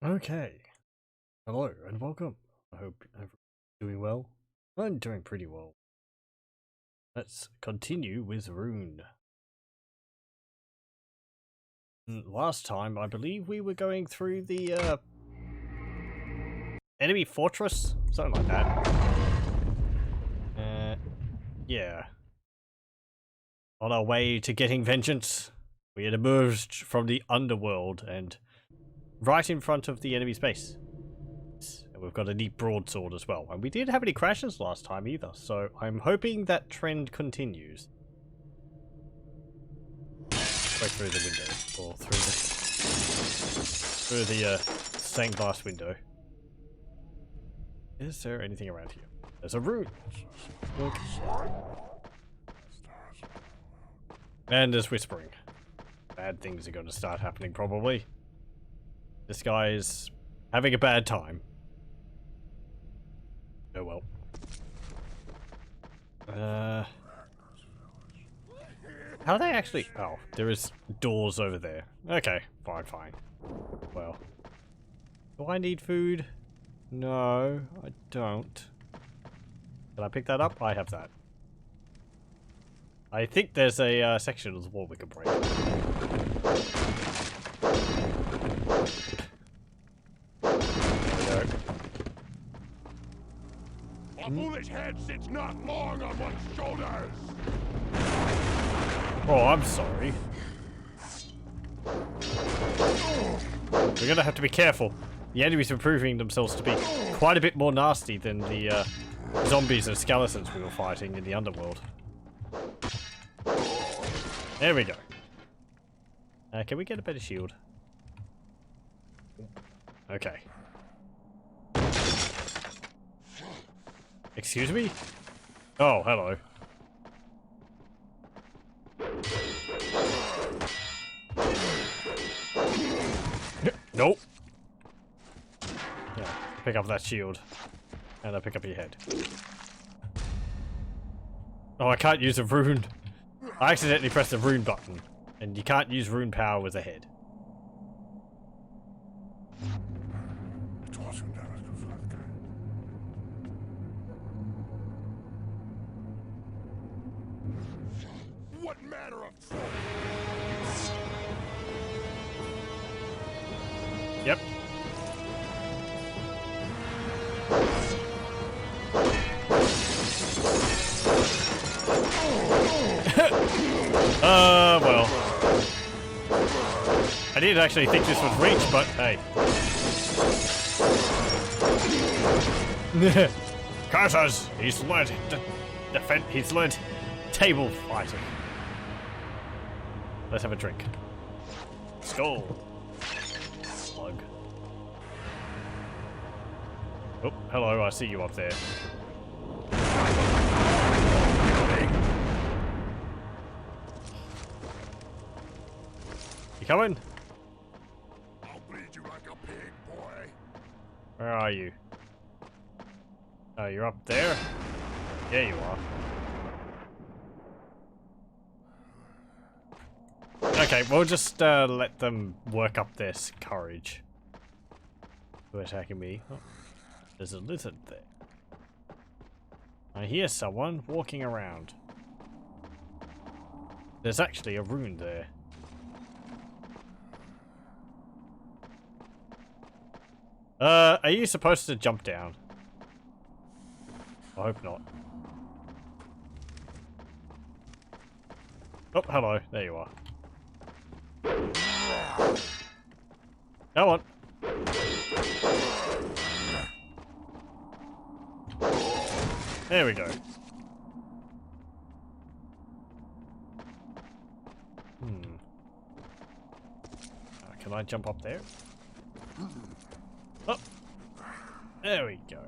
Okay. Hello and welcome. I hope everyone's doing well. I'm doing pretty well. Let's continue with Rune. Last time, I believe we were going through the enemy fortress, something like that. Yeah. On our way to getting vengeance, we had emerged from the underworld and right in front of the enemy's base. And we've got a neat broadsword as well. And we didn't have any crashes last time either, so I'm hoping that trend continues. Break through the window, or through the stained glass window. Is there anything around here? There's a rune. Look. And there's whispering. Bad things are going to start happening, probably. This guy is having a bad time. Oh well. How do they actually... Oh, there is doors over there. Okay, fine. Well. Do I need food? No, I don't. Can I pick that up? I have that. I think there's a section of the wall we can break. There we go. A foolish head sits not long on one's shoulders. Oh, I'm sorry. We're gonna have to be careful. The enemies are proving themselves to be quite a bit more nasty than the zombies and skeletons we were fighting in the underworld. There we go. Can we get a better shield? Okay. Excuse me? Oh, hello. Nope. Yeah, pick up that shield. And I pick up your head. Oh, I can't use a rune. I accidentally pressed the rune button. And you can't use rune power with a head. What manner of Yep. Well. I didn't actually think this would reach, but hey. Curses! He's led he's led table fighting. Let's have a drink. Skull. Slug. Oh, hello, I see you up there. You coming? I'll bleed you like a pig, boy. Where are you? Oh, you're up there? Yeah, you are. Okay, we'll just let them work up their courage. Who are attacking me? Oh, there's a lizard there. I hear someone walking around. There's actually a rune there. Are you supposed to jump down? I hope not. Oh, hello. There you are. Come on. There we go. Can I jump up there? Oh. There we go.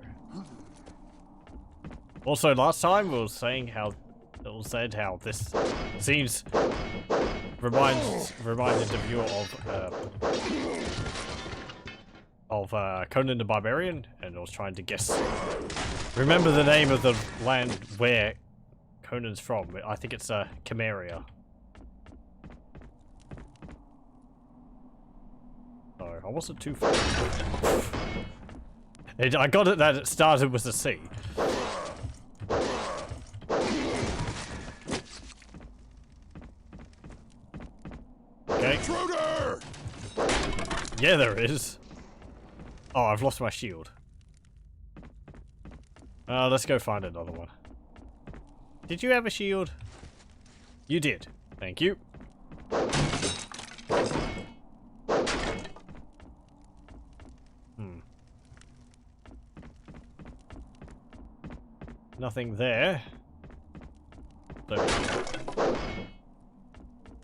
Also, last time we were saying how this seems reminded the viewer of Conan the Barbarian, and I was trying to remember the name of the land where Conan's from. I think it's Cameria. So I wasn't too far. I got it that it started with a C. Okay. Intruder! Yeah, there is. Oh, I've lost my shield. Let's go find another one. Did you have a shield? You did. Thank you. Nothing there. So,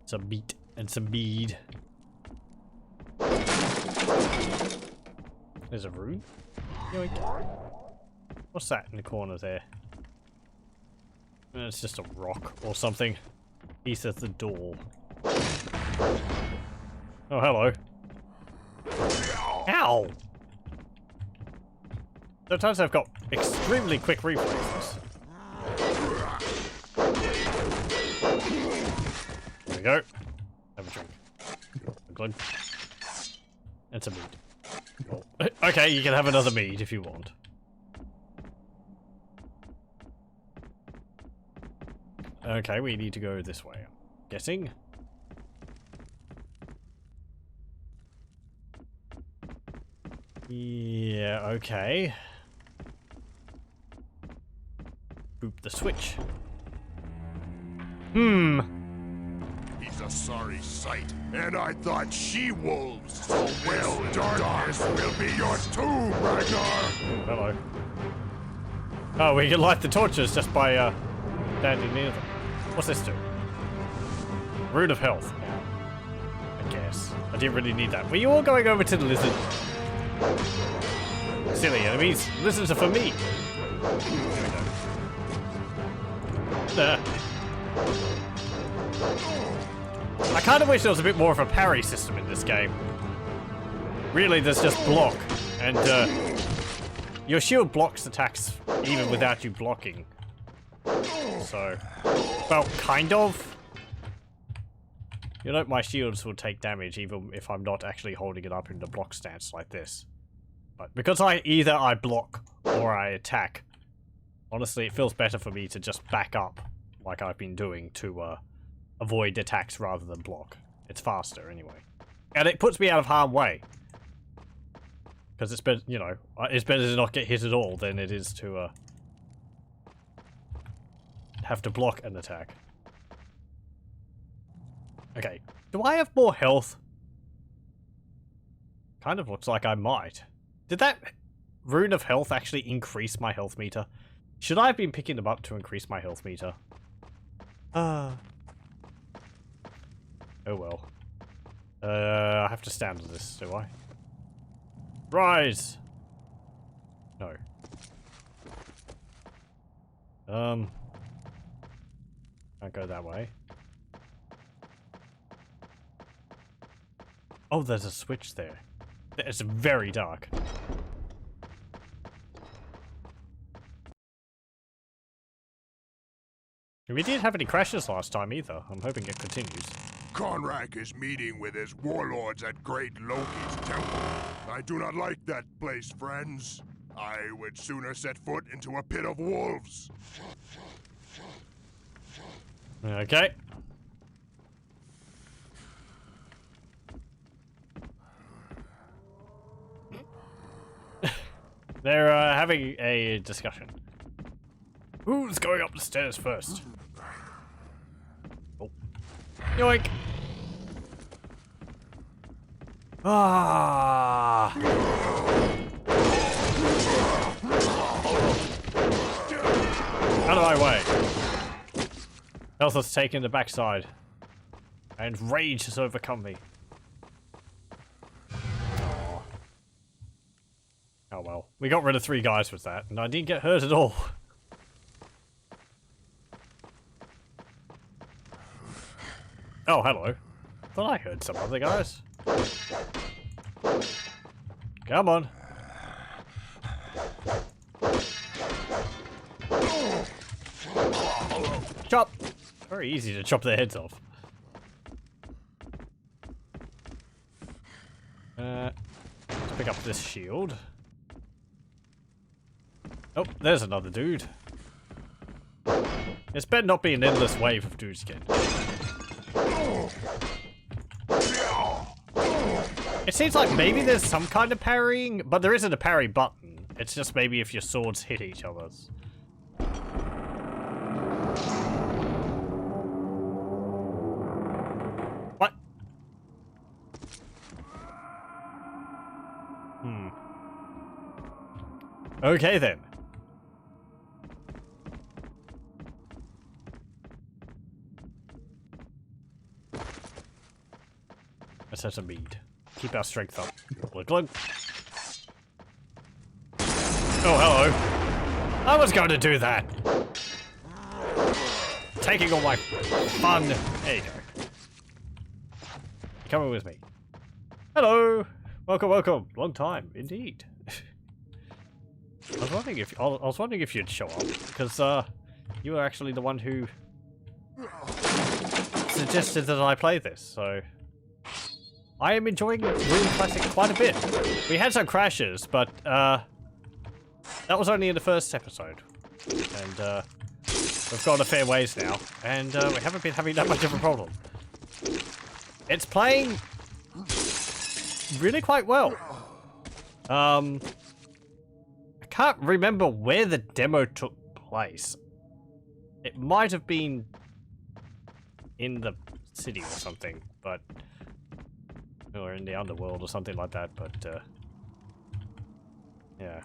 some meat and some bead. There's a rune. Yoink. What's that in the corner there? It's just a rock or something. Piece of the door. Oh, hello. Ow! Sometimes I've got extremely quick reflexes. There we go. Have a drink. Good. And some meat. Oh. Okay, you can have another mead if you want. Okay, we need to go this way, I'm guessing. Yeah, okay. Boop the switch. He's a sorry sight, and I thought she-wolves. So well, darkness will be yours too, Ragnar. Hello. Oh, we can light the torches just by standing near them. What's this do? Rune of health. I guess. I didn't really need that. Were you all going over to the lizard? Silly enemies. Lizards are for me. There we go. I kind of wish there was a bit more of a parry system in this game. Really, there's just block. And your shield blocks attacks even without you blocking. So, well, kind of. You know, my shields will take damage even if I'm not actually holding it up in the block stance like this. But because either I block or I attack, honestly, it feels better for me to just back up like I've been doing to avoid attacks rather than block. It's faster anyway. And it puts me out of harm's way. Because it's better, you know, it's better to not get hit at all than it is to have to block an attack. Okay, do I have more health? Kind of looks like I might. Did that rune of health actually increase my health meter? Should I have been picking them up to increase my health meter? Oh well. I have to stand on this, do I? Rise! No. Can't go that way. Oh, there's a switch there. It's very dark. We didn't have any crashes last time either. I'm hoping it continues. Konrak is meeting with his warlords at Great Loki's temple. I do not like that place, friends. I would sooner set foot into a pit of wolves. Okay. They're having a discussion. Who's going up the stairs first? Oh. Yoink! Ah! Out of my way. Health has taken the backside. And rage has overcome me. Oh well. We got rid of 3 guys with that, and I didn't get hurt at all. Oh, hello. Thought I heard some other guys. Come on. Chop! Very easy to chop their heads off. pick up this shield. Oh, there's another dude. It's better not be an endless wave of dudes again. It seems like maybe there's some kind of parrying, but there isn't a parry button. It's just maybe if your swords hit each other's. What? Okay then. Let's have some mead. Keep our strength up. Glug glug. Oh, hello. I was going to do that. Taking all my fun. There you go. Coming with me. Hello. Welcome, welcome. Long time, indeed. I was wondering if you'd show up, because you were actually the one who suggested that I play this, so I am enjoying Rune Classic quite a bit. We had some crashes, but that was only in the first episode, and we've gone a fair ways now, and we haven't been having that much of a problem. It's playing really quite well. I can't remember where the demo took place. It might have been in the city or something, but or in the underworld or something like that, but yeah.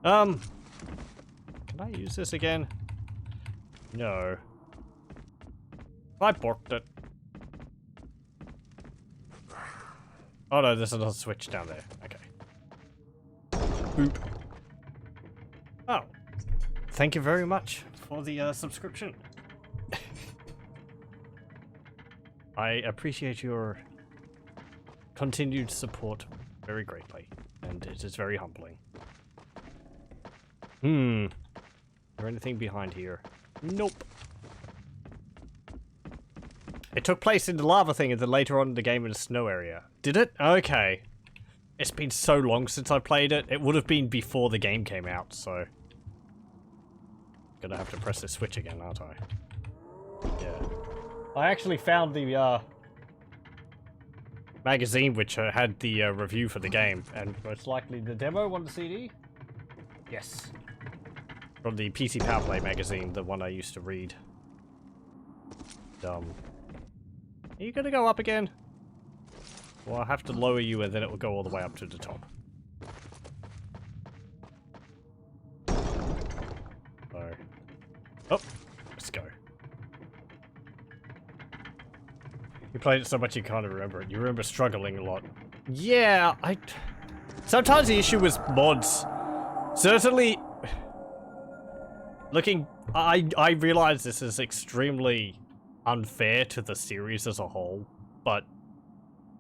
Can I use this again? No. I borked it. Oh no, there's another switch down there. Okay. Boop. Oh. Thank you very much for the subscription. I appreciate your continued support very greatly, and it is very humbling. Is there anything behind here? Nope. It took place in the lava thing and then later on in the game in the snow area. Did it? Okay. It's been so long since I played it. It would have been before the game came out, so gonna have to press this switch again, aren't I? Yeah. I actually found the magazine which had the review for the game, and most likely the demo on the CD? Yes. From the PC Power Play magazine, the one I used to read. Are you gonna go up again? Well, I'll have to lower you and then it will go all the way up to the top. So. Oh, let's go. You played it so much you can't remember it. You remember struggling a lot. Yeah, sometimes the issue was mods. Certainly, I realize this is extremely unfair to the series as a whole, but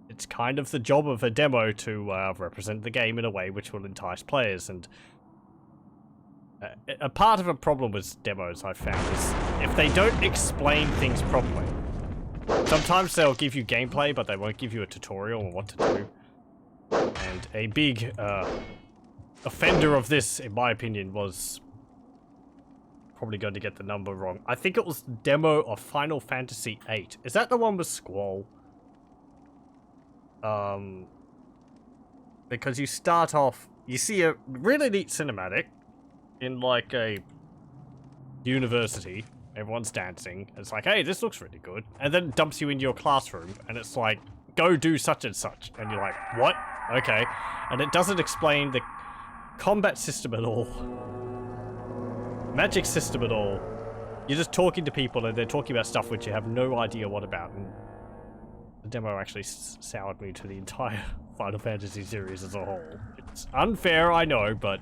it's kind of the job of a demo to represent the game in a way which will entice players, and a part of a problem with demos I've found is if they don't explain things properly. Sometimes they'll give you gameplay, but they won't give you a tutorial on what to do. And a big offender of this, in my opinion, was probably going to get the number wrong. I think it was the demo of Final Fantasy VIII. Is that the one with Squall? Because you start off, you see a really neat cinematic in like a university. Everyone's dancing. It's like, hey, this looks really good. And then it dumps you into your classroom, and it's like, go do such and such. And you're like, what? Okay. And it doesn't explain the combat system at all. Magic system at all. You're just talking to people, and they're talking about stuff which you have no idea what about. And the demo actually soured me to the entire Final Fantasy series as a whole. It's unfair, I know, but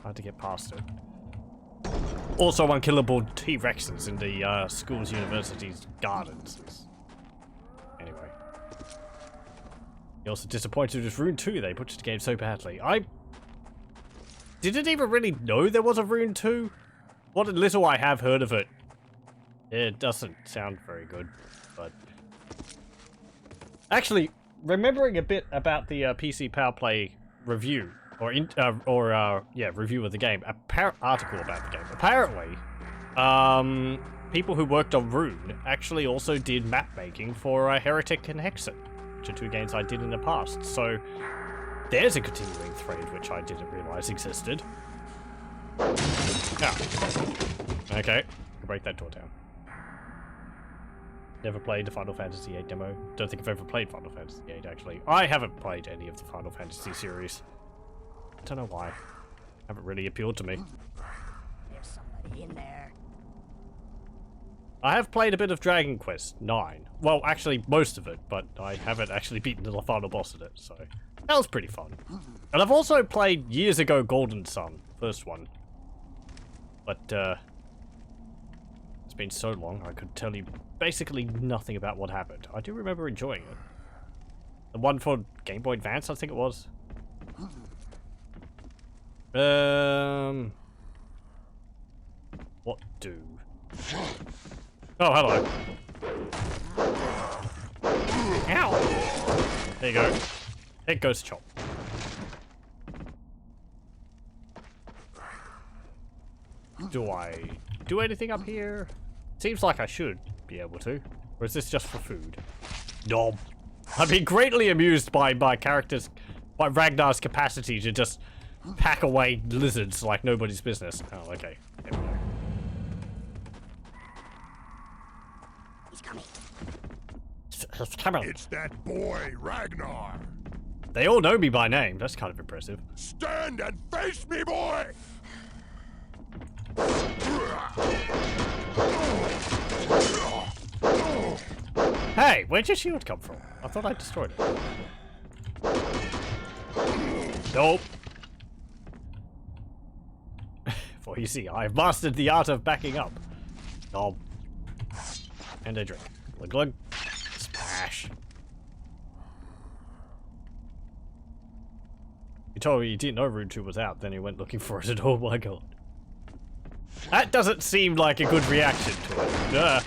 hard to get past it. Also unkillable T-Rexes in the schools, universities, gardens. Anyway. You're also disappointed with Rune 2. They butchered the game so badly. I didn't even really know there was a Rune 2. What little I have heard of it, it doesn't sound very good, but actually, remembering a bit about the PC Power Play review, review of the game, article about the game. Apparently, people who worked on Rune actually also did map making for Heretic and Hexen, which are two games I did in the past. So there's a continuing thread which I didn't realize existed. Now, okay, break that door down. Never played the Final Fantasy VIII demo. Don't think I've ever played Final Fantasy VIII, actually. I haven't played any of the Final Fantasy series. I don't know why. Haven't really appealed to me. There's somebody in there. I have played a bit of Dragon Quest IX. Well, actually, most of it, but I haven't actually beaten the final boss in it, so that was pretty fun. And I've also played years ago Golden Sun, first one. But, it's been so long, I could tell you basically nothing about what happened. I do remember enjoying it. The one for Game Boy Advance, I think it was. What do? Oh, hello. Ow! There you go. It goes chop. Do I do anything up here? Seems like I should be able to. Or is this just for food? Nom. I've been greatly amused by my character's, by Ragnar's capacity to just pack away lizards like nobody's business. Oh, okay. There we go. He's coming. It's coming. It's that boy, Ragnar. They all know me by name. That's kind of impressive. Stand and face me, boy! Hey, where'd your shield come from? I thought I destroyed it. Nope. For you see, I've mastered the art of backing up. Nom. And a drink. Glug glug. Smash. You told me you didn't know Rune 2 was out, then you went looking for it, and oh my god. That doesn't seem like a good reaction to it.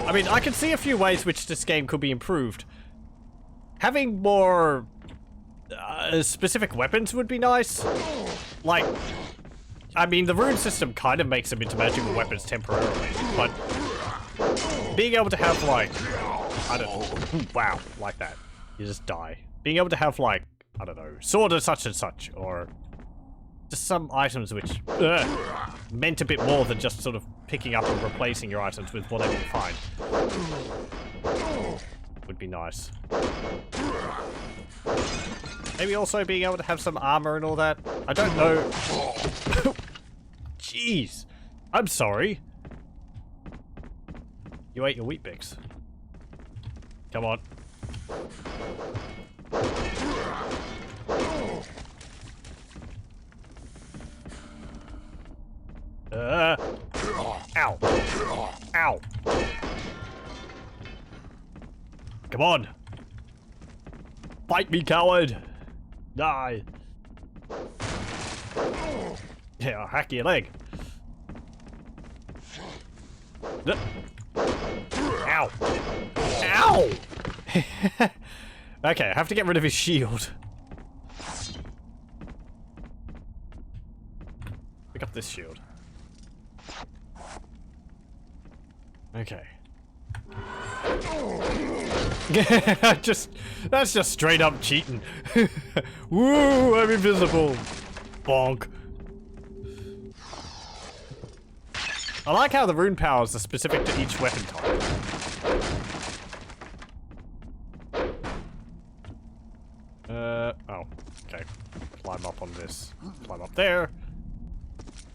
I mean, I can see a few ways which this game could be improved. Having more specific weapons would be nice. Like, I mean, the rune system kind of makes them into magical weapons temporarily, but being able to have, like, I don't know, wow, like that. You just die. Being able to have, like, I don't know, sword of such and such, or just some items which meant a bit more than just sort of picking up and replacing your items with whatever you find. Would be nice. Maybe also being able to have some armor and all that. I don't know. Jeez. I'm sorry. You ate your Weet-Bix. Come on. Ow. Ow. Come on. Fight me, coward. Die. Yeah, I'll hack your leg. Ow. Ow! Okay, I have to get rid of his shield. Pick up this shield. Okay. That's just straight up cheating. Woo, I'm invisible. Bonk. I like how the rune powers are specific to each weapon type. Oh, okay. Climb up on this. Climb up there.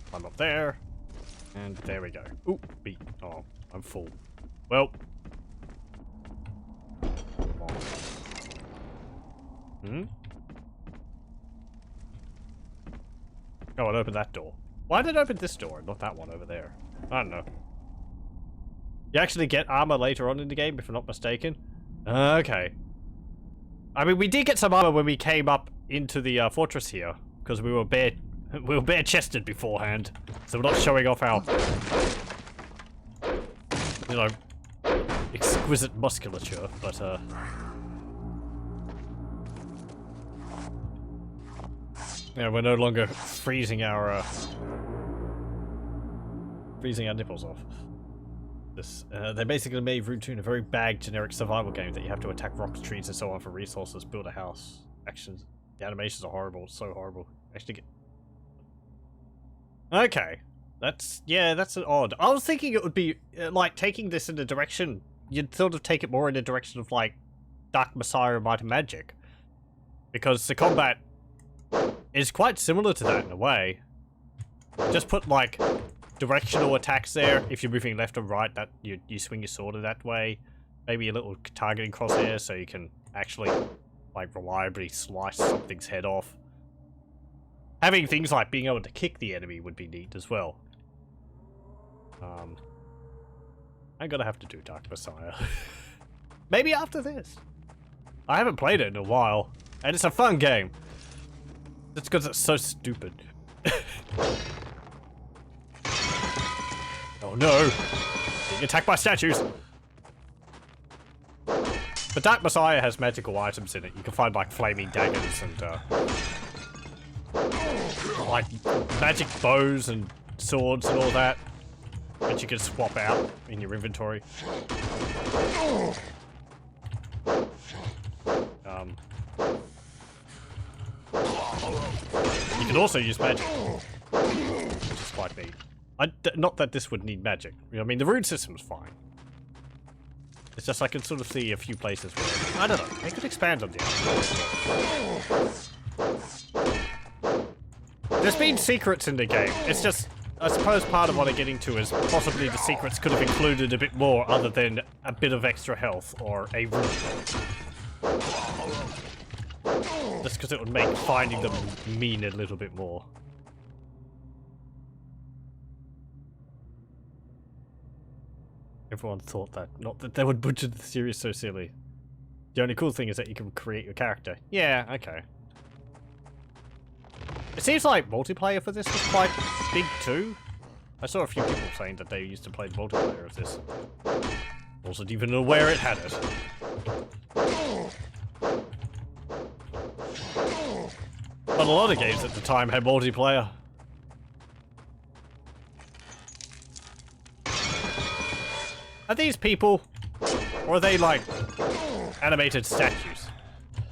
Climb up there. And there we go. Ooh, beat. Oh, I'm full. Well. Hmm? Oh, it opened that door. Why did it open this door and not that one over there? I don't know. You actually get armor later on in the game, if I'm not mistaken. Okay. I mean, we did get some armor when we came up into the fortress here, because we were bare We were bare-chested beforehand, so we're not showing off our, you know, exquisite musculature, but yeah, we're no longer freezing our nipples off. This, they basically made Runeterra a very bad generic survival game that you have to attack rocks, trees, and so on for resources, build a house. Actions, the animations are horrible, so horrible. Actually get... Okay. That's an odd. I was thinking it would be, like, taking this in a direction, you'd sort of take it more in the direction of, like, Dark Messiah and Might and Magic. Because the combat is quite similar to that in a way. Just put, like, directional attacks there. If you're moving left or right, that you swing your sword in that way. Maybe a little targeting crosshair so you can actually, like, reliably slice something's head off. Having things like being able to kick the enemy would be neat as well. I'm gonna have to do Dark Messiah. Maybe after this. I haven't played it in a while, and it's a fun game. It's because it's so stupid. Oh no! Being attacked by statues! But Dark Messiah has magical items in it. You can find like flaming daggers and like magic bows and swords and all that you can swap out in your inventory. You can also use magic, which is quite neat. Not that this would need magic. I mean, the rune system's fine. It's just I can sort of see a few places where, I don't know, they could expand on the other. There's been secrets in the game. It's just, I suppose part of what I'm getting to is possibly the secrets could have included a bit more other than a bit of extra health or a rune. Just because it would make finding them mean a little bit more. Everyone thought that. Not that they would butcher the series so silly. The only cool thing is that you can create your character. Yeah, okay. It seems like multiplayer for this was quite big too. I saw a few people saying that they used to play the multiplayer of this. Wasn't even aware it had it. But a lot of games at the time had multiplayer. Are these people? Or are they like animated statues?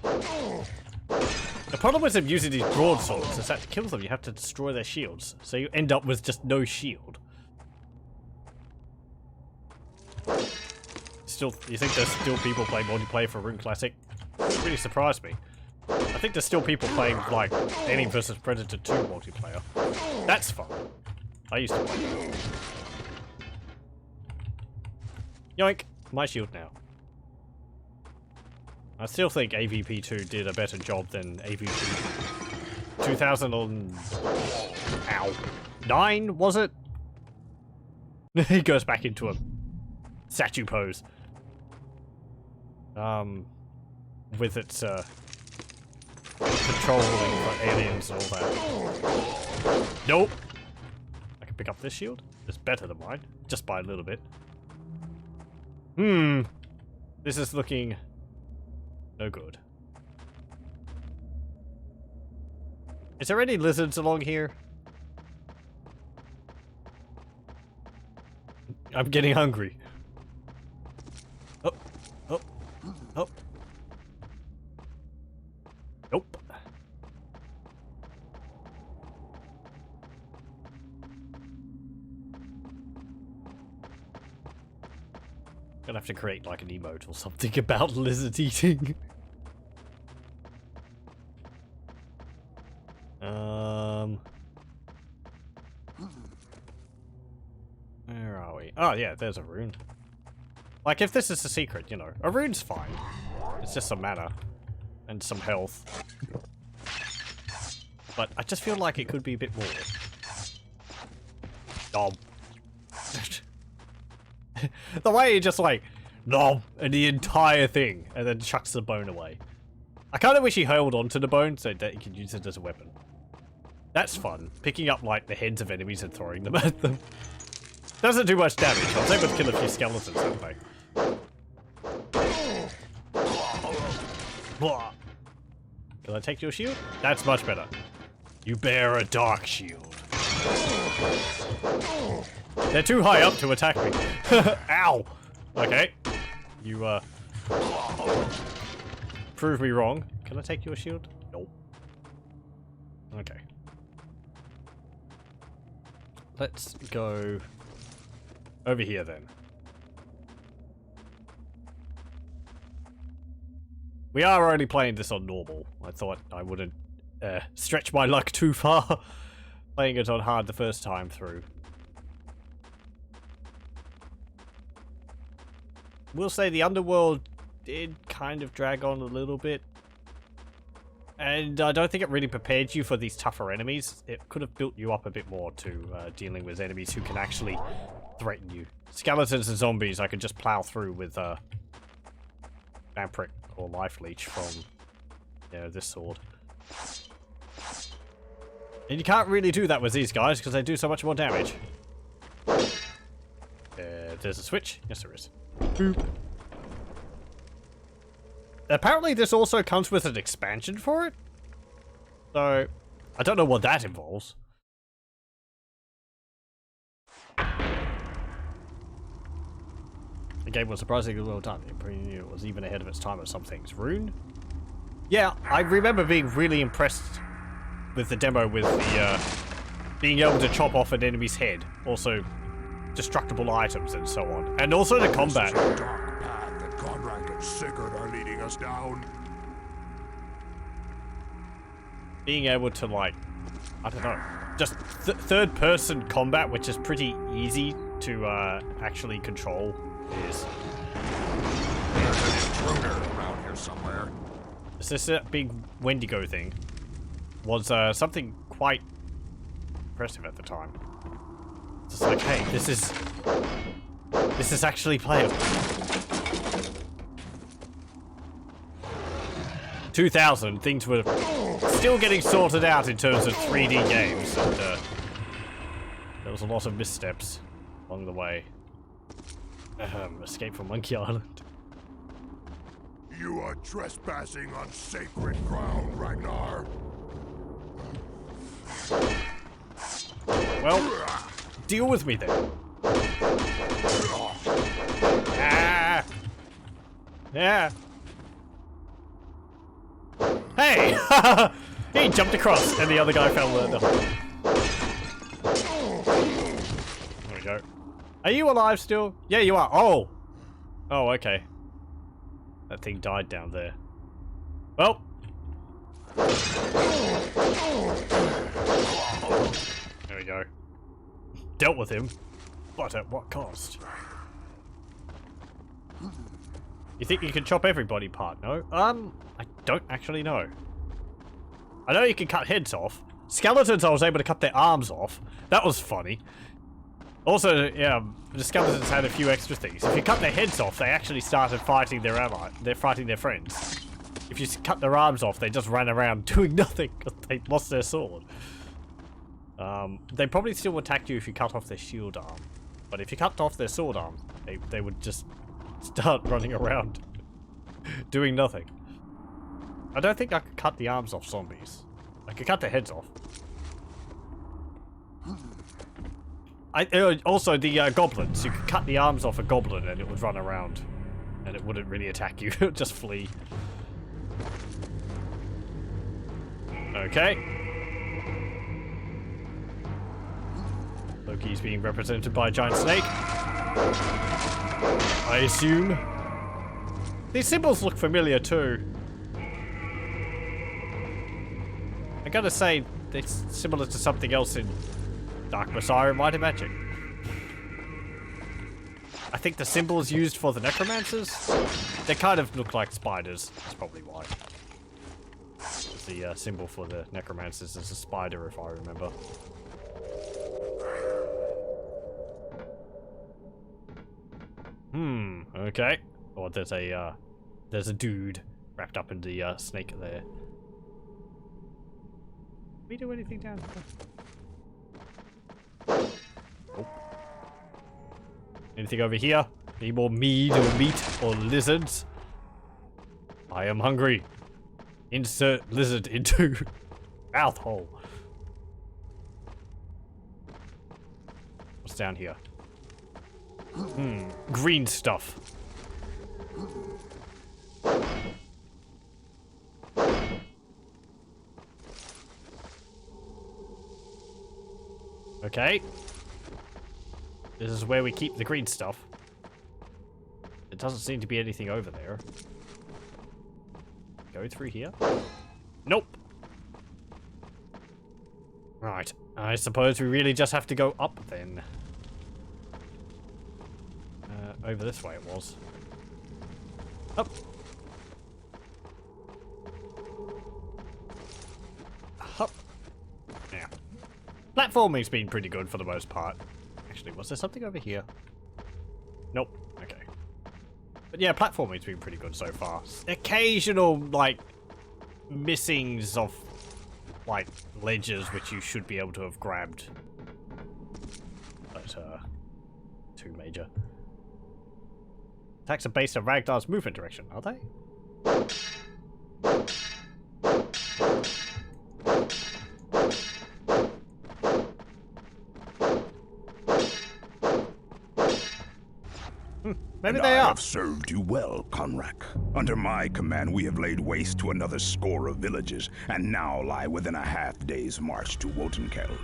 The problem with them using these broadswords is that to kill them you have to destroy their shields. So you end up with just no shield. Still, you think there's still people playing multiplayer for Rune Classic? It really surprised me. I think there's still people playing like Alien vs Predator 2 multiplayer. That's fun. I used to play that. Yoink! My shield now. I still think AVP 2 did a better job than AVP 2009, was it? He goes back into a statue pose. With its controlling for aliens and all that. Nope! I can pick up this shield. It's better than mine, just by a little bit. This is looking no good. Is there any lizards along here? I'm getting hungry. Oh, oh, oh. Nope. Gonna have to create like an emote or something about lizard eating. Where are we? Oh yeah, there's a rune. Like if this is a secret, you know, a rune's fine. It's just some mana and some health. But I just feel like it could be a bit more. Nom. The way he just like, nom, and the entire thing, and then chucks the bone away. I kind of wish he held onto the bone so that he could use it as a weapon. That's fun. Picking up, like, the heads of enemies and throwing them at them. Doesn't do much damage. I was able to kill a few skeletons that way. Blah. Can I take your shield? That's much better. You bear a dark shield. They're too high up to attack me. Ow! Okay. You, prove me wrong. Can I take your shield? Nope. Okay. Let's go over here then. We are only playing this on normal. I thought I wouldn't stretch my luck too far playing it on hard the first time through. We'll say the underworld did kind of drag on a little bit. And I don't think it really prepared you for these tougher enemies. It could have built you up a bit more to dealing with enemies who can actually threaten you. Skeletons and zombies I could just plow through with Vampiric or Life Leech from this sword. And you can't really do that with these guys because they do so much more damage. There's a switch? Yes there is. Boop. Apparently this also comes with an expansion for it. So, I don't know what that involves. The game was surprisingly well done. It was even ahead of its time at some things. Rune? Yeah, I remember being really impressed with the demo with the being able to chop off an enemy's head. Also, destructible items and so on. And also the combat. This is a dark path that Conrad and Sigurd are leading us down. Being able to, like, I don't know, just third-person combat, which is pretty easy to actually control, is... There's an intruder around here somewhere. Is this a big Wendigo thing? Was something quite impressive at the time. It's like, hey, this is actually playable. 2000, things were still getting sorted out in terms of 3D games, and there was a lot of missteps along the way. Escape from Monkey Island. You are trespassing on sacred ground, Ragnar. Well, deal with me then. Ah! Yeah. Hey! He jumped across, and the other guy fell in the hole. There we go. Are you alive still? Yeah, you are. Oh! Oh, okay. That thing died down there. Well. There we go. Dealt with him. But at what cost? You think you can chop everybody apart? No? I don't actually know. I know you can cut heads off. Skeletons I was able to cut their arms off. That was funny. Also, yeah, the skeletons had a few extra things. If you cut their heads off, they actually started fighting their ally. They're fighting their friends. If you cut their arms off, they just ran around doing nothing because they lost their sword. They probably still attack you if you cut off their shield arm. But if you cut off their sword arm, they would just start running around doing nothing. I don't think I could cut the arms off zombies. I could cut their heads off. Also, the goblins. You could cut the arms off a goblin and it would run around. And it wouldn't really attack you. It would just flee. Okay. Loki's being represented by a giant snake. I assume. These symbols look familiar too. I gotta say, it's similar to something else in Dark Messiah and Might of Magic. I think the symbols used for the necromancers, they kind of look like spiders. That's probably why. The symbol for the necromancers is a spider, if I remember. Okay. Oh, there's a dude wrapped up in the snake there. we do anything down here? Nope. Anything over here? Any more meat or lizards? I am hungry. Insert lizard into mouth hole. What's down here? Green stuff. Okay. This is where we keep the green stuff. There doesn't seem to be anything over there. Go through here? Nope. Right. I suppose we really just have to go up then. Over this way it was. Up. Up. Yeah. Platforming's been pretty good for the most part. Actually, was there something over here? Nope. Okay. But yeah, platforming's been pretty good so far. Occasional, like, missings of, like, ledges which you should be able to have grabbed. But, too major. Attacks are based on Ragnar's movement direction, are they? Maybe they I are. have served you well, Conrak. Under my command, we have laid waste to another score of villages, and now lie within a half-day's march to Wotankeld.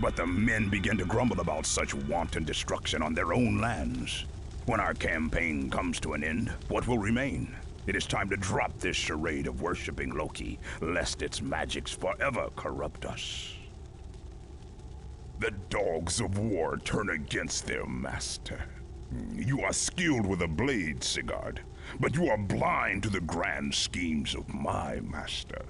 But the men begin to grumble about such wanton destruction on their own lands. When our campaign comes to an end, what will remain? It is time to drop this charade of worshipping Loki, lest its magics forever corrupt us. The dogs of war turn against their master. You are skilled with a blade, Sigurd, but you are blind to the grand schemes of my master.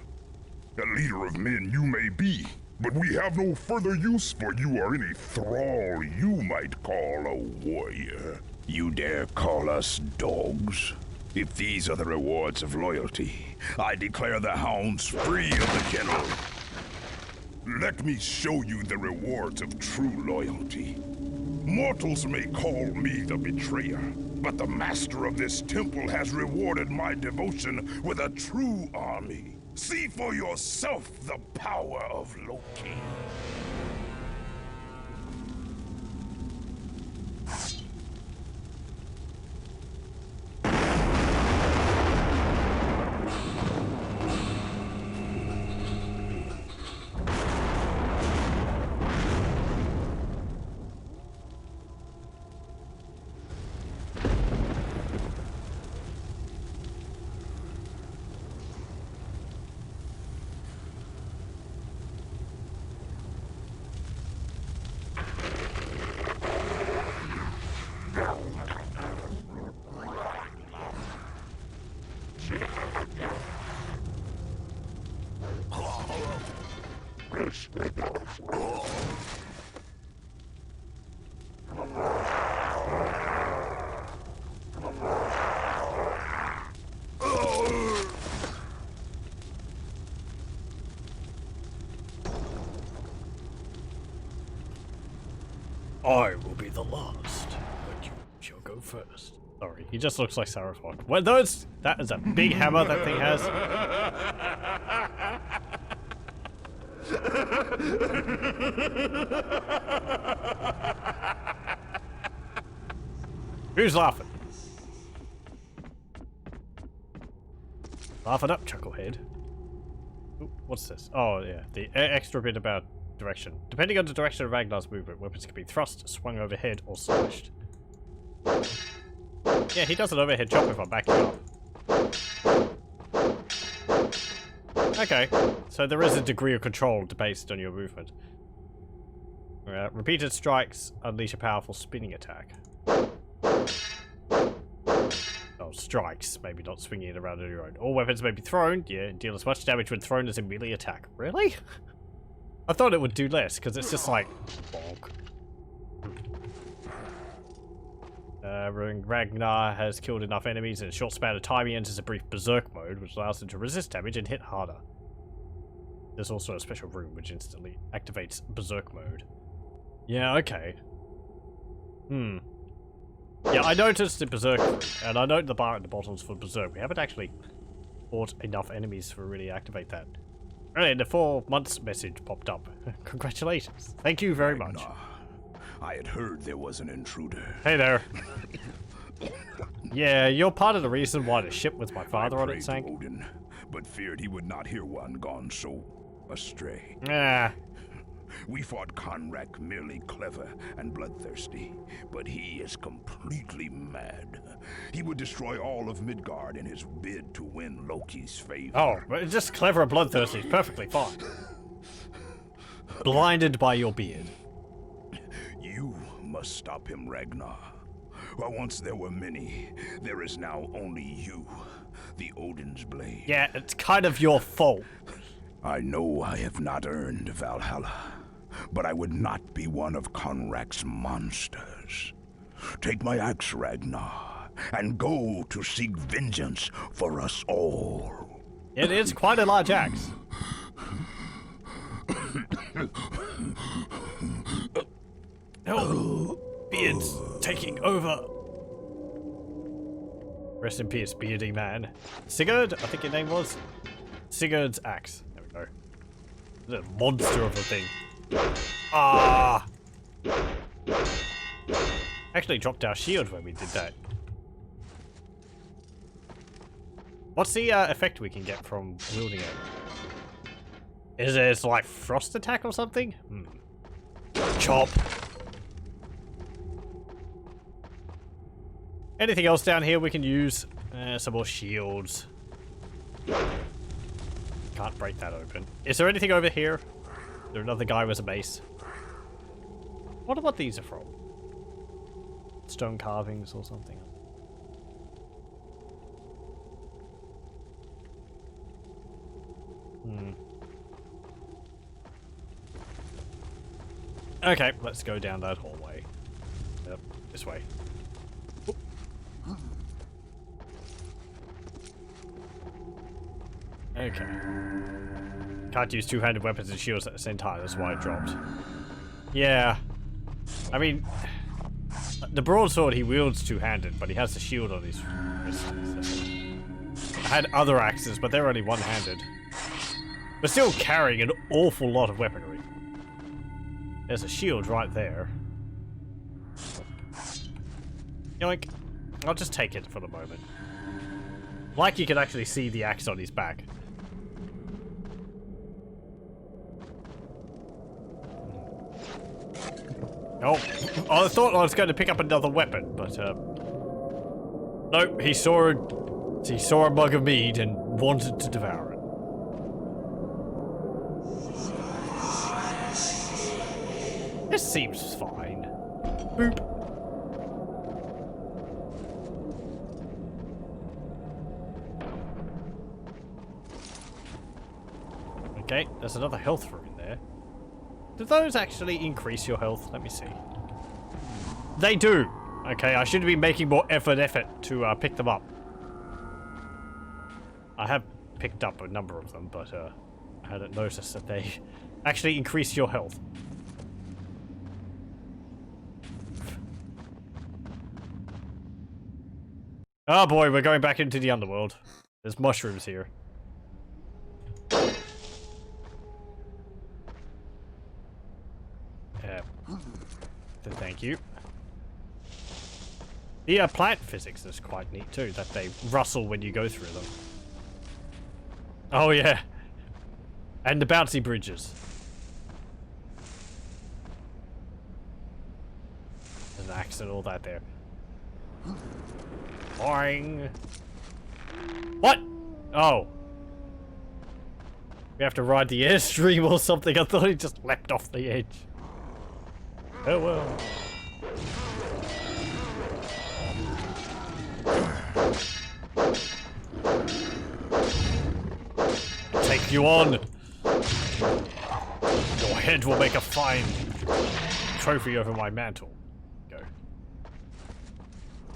A leader of men you may be, but we have no further use for you or any thrall you might call a warrior. You dare call us dogs? If these are the rewards of loyalty, I declare the hounds free of the kennel. Let me show you the rewards of true loyalty. Mortals may call me the betrayer, but the master of this temple has rewarded my devotion with a true army. See for yourself the power of Loki. I will be the last, but you shall go first. Sorry, he just looks like Saraswat. Well, that is a big hammer that thing has. Who's laughing? Laugh it up, Chucklehead. Ooh, what's this? Oh, yeah, the extra bit about direction. Depending on the direction of Ragnar's movement, weapons can be thrust, swung overhead, or slashed. Yeah, he does an overhead chop if I'm backing up. Okay, so there is a degree of control based on your movement. Repeated strikes unleash a powerful spinning attack. Oh, strikes, maybe not swinging it around on your own. All weapons may be thrown, yeah, deal as much damage when thrown as a melee attack. Really? I thought it would do less, because it's just like, bonk. Ragnar has killed enough enemies in a short span of time. He enters a brief berserk mode, which allows him to resist damage and hit harder. There's also a special room which instantly activates Berserk mode. Yeah, okay. Yeah, I noticed the Berserk room, and I note the bar at the bottom's for Berserk. We haven't actually fought enough enemies to really activate that. Really, the 4 months message popped up. Congratulations. Thank you very much. I had heard there was an intruder. Hey there. Yeah, you're part of the reason why the ship with my father on it sank. To Odin, but feared he would not hear one gone so astray. Ah. We fought Konrak merely clever and bloodthirsty, but he is completely mad. He would destroy all of Midgard in his bid to win Loki's favor. Oh, but it's just clever and bloodthirsty. Perfectly fine. Blinded by your beard. You must stop him, Ragnar. While once there were many, there is now only you, the Odin's blade. Yeah, it's kind of your fault. I know I have not earned Valhalla, but I would not be one of Konrak's monsters. Take my axe, Ragnar, and go to seek vengeance for us all. It is quite a large axe. Oh, Beard's taking over. Rest in peace, beardy man. Sigurd, I think your name was. Sigurd's axe. There we go. It's a monster of a thing. Ah! Actually dropped our shield when we did that. What's the effect we can get from wielding it? Is it like frost attack or something? Chop. Anything else down here we can use? Some more shields. Can't break that open. Is there anything over here? Is there another guy with a mace? I wonder what these are from. Stone carvings or something. Okay, let's go down that hallway. Yep, this way. Okay. Can't use two-handed weapons and shields at the same time, that's why it dropped. Yeah. I mean, the broadsword he wields two-handed, but he has the shield on his wrist. I had other axes, but they're only one-handed. But still carrying an awful lot of weaponry. There's a shield right there. Yoink. I'll just take it for the moment. Like you can actually see the axe on his back. Oh, I thought I was going to pick up another weapon, but nope. He saw a mug of mead and wanted to devour it. This seems fine. Boop. Okay, there's another health room in there. Do those actually increase your health? Let me see. They do! Okay, I should be making more effort to pick them up. I have picked up a number of them, but I hadn't noticed that they actually increase your health. Oh boy, we're going back into the underworld. There's mushrooms here. Thank you. The plant physics is quite neat too, that they rustle when you go through them. Oh yeah. And the bouncy bridges. There's an axe and all that there. Boing. What? Oh. We have to ride the airstream or something. I thought he just leapt off the edge. Oh well. Take you on. Your head will make a fine trophy over my mantle. Go.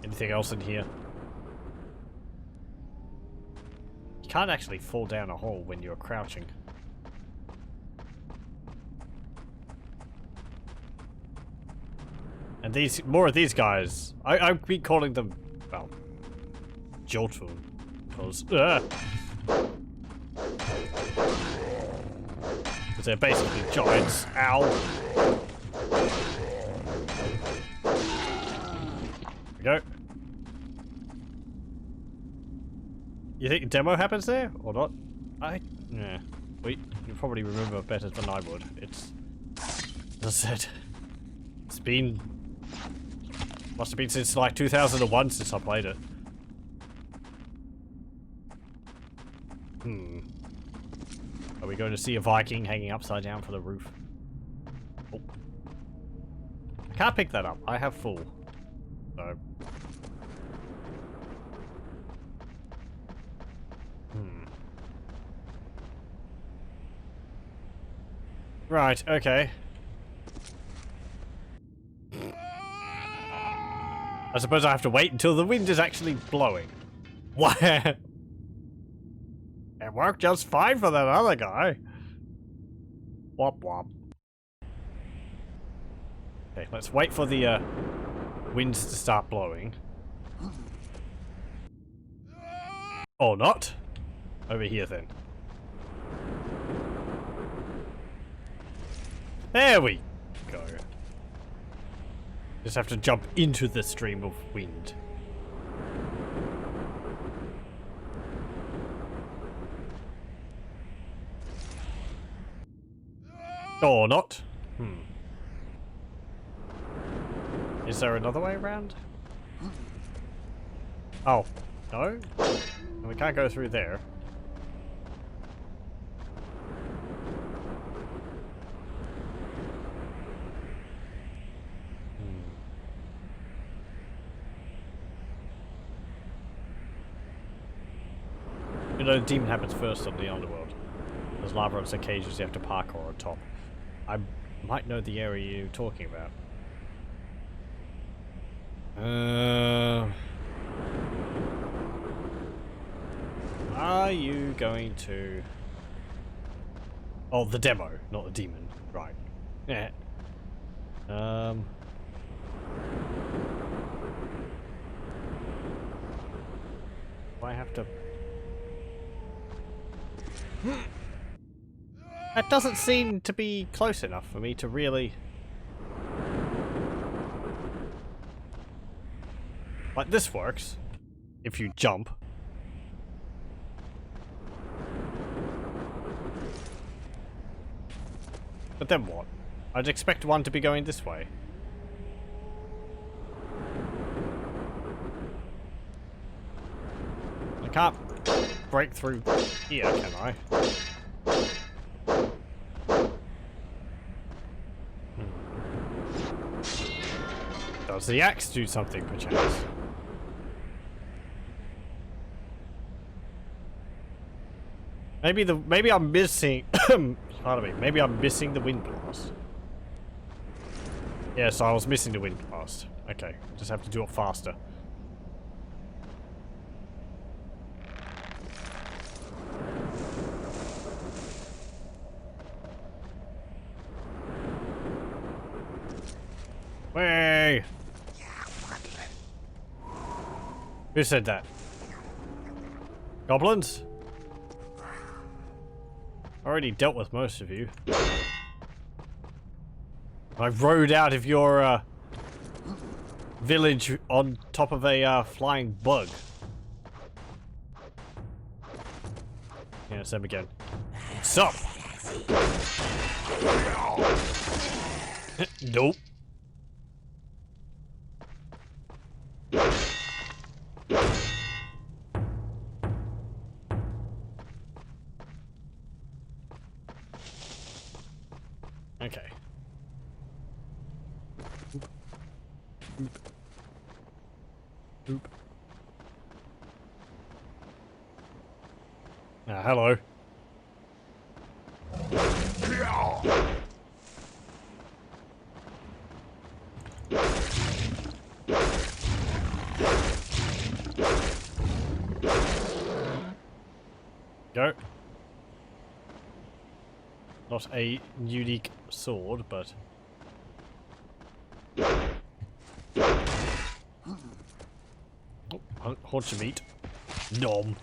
Anything else in here? You can't actually fall down a hole when you're crouching. And these more of these guys. I keep calling them, well, Jotun, because they're basically giants. Ow. There we go. You think demo happens there or not? Yeah. You probably remember better than I would. It's, as I said, it's been, must have been since like 2001 since I played it. Are we going to see a Viking hanging upside down for the roof? Oh. I can't pick that up. I have full. So. Right, okay. I suppose I have to wait until the wind is actually blowing. What? It worked just fine for that other guy. Wop wop. Okay, let's wait for the winds to start blowing. Or not. Over here then. There we go. Just have to jump into the stream of wind. Or not. Is there another way around? Oh, no? We can't go through there. You know, the demon happens first on the underworld. There's lava on some cages you have to parkour on top. I might know the area you're talking about. Are you going to... Oh, the demo, not the demon. Right. Yeah. Do I have to... That doesn't seem to be close enough for me to really... Like, this works. If you jump. But then what? I'd expect one to be going this way. I can't break through here, can I? Does the axe do something, perchance? Maybe I'm missing. Pardon me. Maybe I'm missing the wind blast. Yes, I was missing the wind blast. Okay, just have to do it faster. Way! Who said that? Goblins? I already dealt with most of you. I rode out of your village on top of a flying bug. Yeah, same again. Sup? Nope. Okay. Oop. Oop. Ah, hello. Go. Not a unique sword, but... haunch of meat. Nom.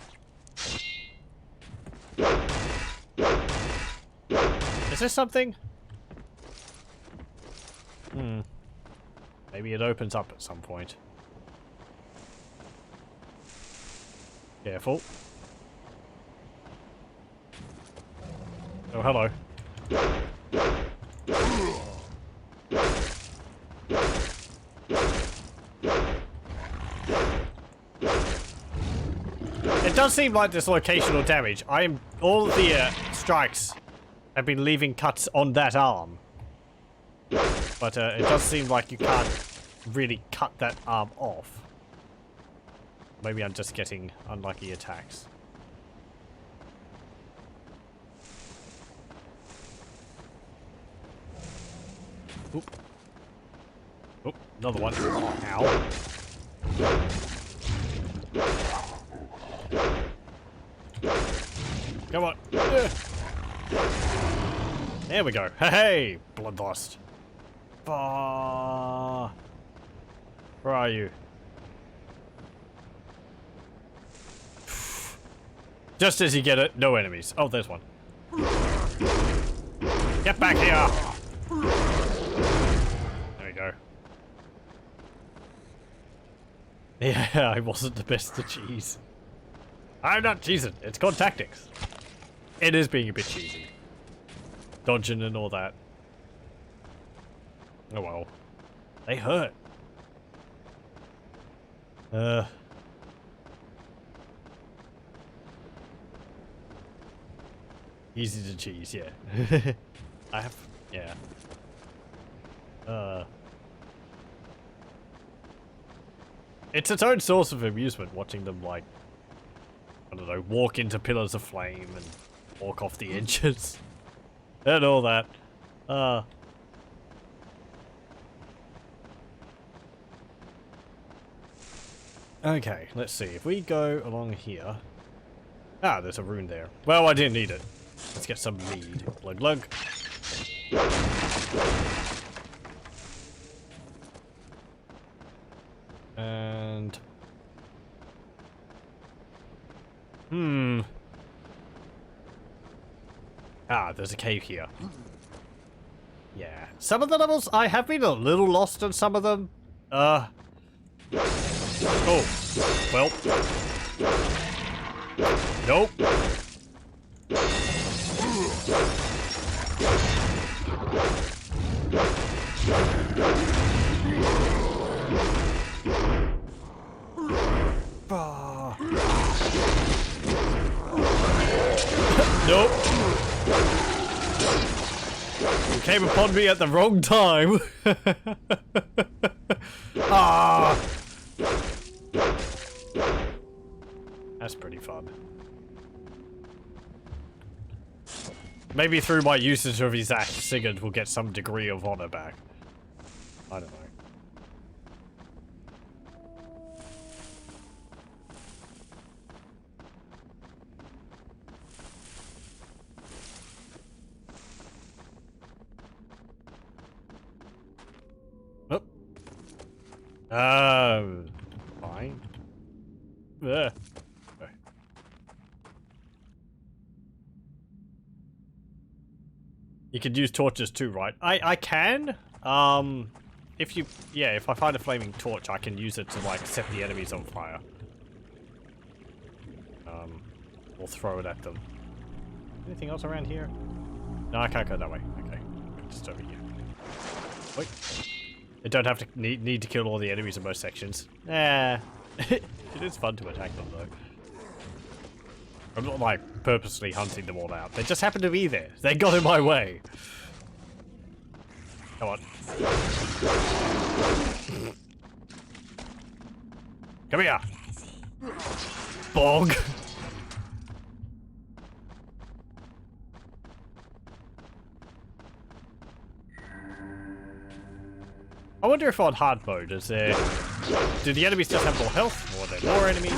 Is this something? Maybe it opens up at some point. Careful. Oh, hello. It does seem like there's locational damage. All of the strikes have been leaving cuts on that arm. But it does seem like you can't really cut that arm off. Maybe I'm just getting unlucky attacks. Oop. Oop, another one. Ow. Come on. There we go. Hey, bloodlust. Where are you? Just as you get it, no enemies. Oh, there's one. Get back here! There we go. Yeah, I wasn't the best to cheese. I'm not cheesing. It's called tactics. It is being a bit cheesy. Dodging and all that. Oh well. They hurt. Easy to cheese, yeah. I have, yeah. It's its own source of amusement watching them, like, I don't know, walk into pillars of flame and walk off the edges. And all that. Okay, let's see. If we go along here... Ah, there's a rune there. Well, I didn't need it. Let's get some mead. Glug glug. And... Ah, there's a cave here. Yeah. Some of the levels, I have been a little lost on some of them. Oh. Well. Nope. Nope. You came upon me at the wrong time. Ah. That's pretty fun. Maybe through my usage of his axe, Sigurd will get some degree of honor back. I don't know. Fine. Ugh. You could use torches too, right? I can. If I find a flaming torch, I can use it to like set the enemies on fire. Or throw it at them. Anything else around here? No, I can't go that way. Okay, just over here. Wait. I don't have to need to kill all the enemies in most sections. It is fun to attack them though. I'm not like purposely hunting them all out. They just happen to be there. They got in my way. Come on. Come here. Bog. I wonder if on hard mode, do the enemies just have more health, or are there more enemies?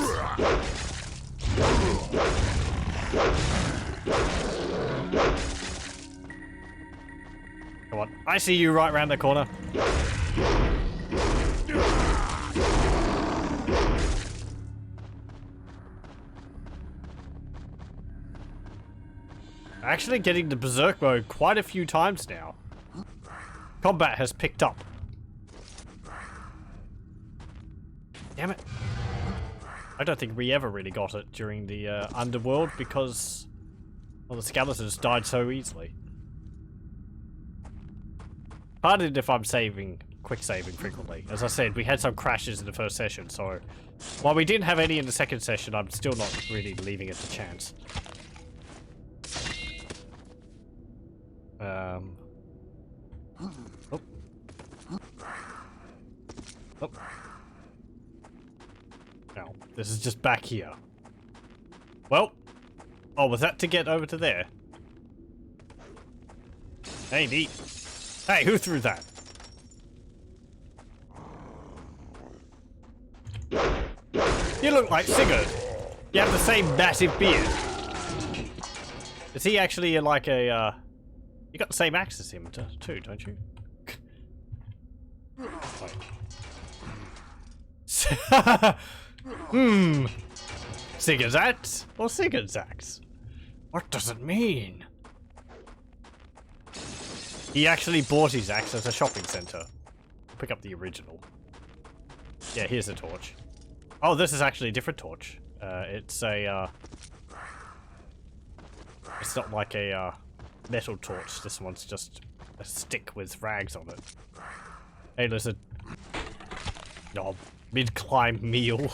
Come on, I see you right around the corner. Actually getting the Berserk mode quite a few times now. Combat has picked up. Damn it. I don't think we ever really got it during the Underworld because, well, the skeletons died so easily. Pardon if I'm quick saving frequently. As I said, we had some crashes in the first session, so while we didn't have any in the second session, I'm still not really leaving it to chance. Oh. Oh. No, this is just back here. Well. Oh, was that to get over to there? Hey, neat. Hey, who threw that? You look like Sigurd. You have the same massive beard. Is he actually like a, You got the same axe as him too, don't you? Sigurd's axe or Sigurd's axe? What does it mean? He actually bought his axe at a shopping center. Pick up the original. Yeah, here's a torch. Oh, this is actually a different torch. It's a, It's not like a, metal torch. This one's just a stick with rags on it. Hey, listen. Oh, mid-climb meal.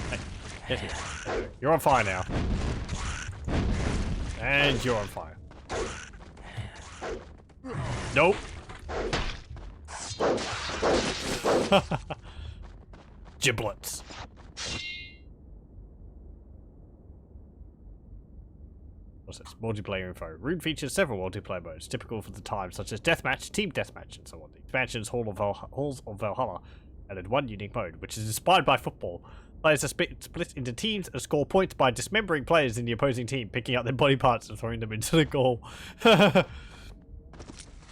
Hey, get here. You're on fire now. And you're on fire. Nope. Giblets. What's this? Multiplayer info. Rune features several multiplayer modes, typical for the time, such as Deathmatch, Team Deathmatch, and so on. The expansion's Halls of Valhalla added one unique mode, which is inspired by football. Players are split into teams and score points by dismembering players in the opposing team, picking up their body parts and throwing them into the goal.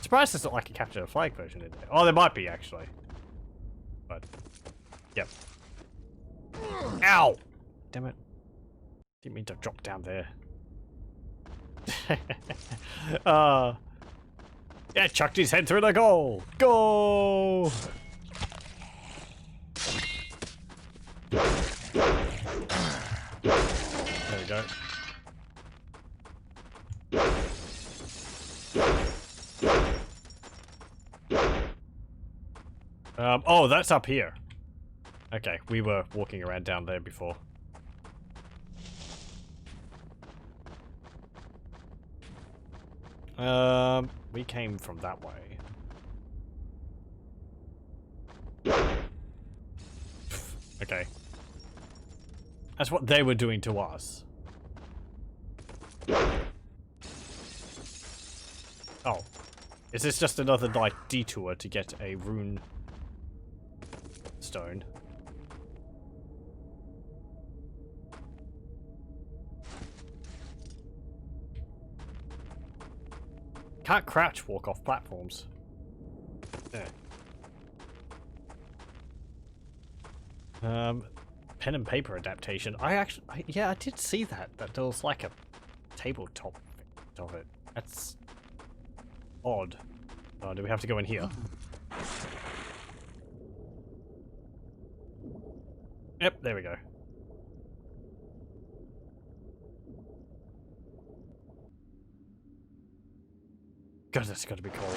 Surprised there's not like a capture the flag version in there. Oh, there might be actually. But, yep. Ow! Damn it. Didn't mean to drop down there. Yeah, chucked his head through the goal. Go! There we go. Oh, that's up here. Okay, we were walking around down there before. We came from that way. Okay. That's what they were doing to us. Oh. Is this just another, like, detour to get a rune stone? Can't crouch walk off platforms. Yeah. Pen and paper adaptation. Yeah, I did see that there was like a tabletop of it. That's odd. Oh, do we have to go in here? Yep, there we go. God, that's gotta be cold.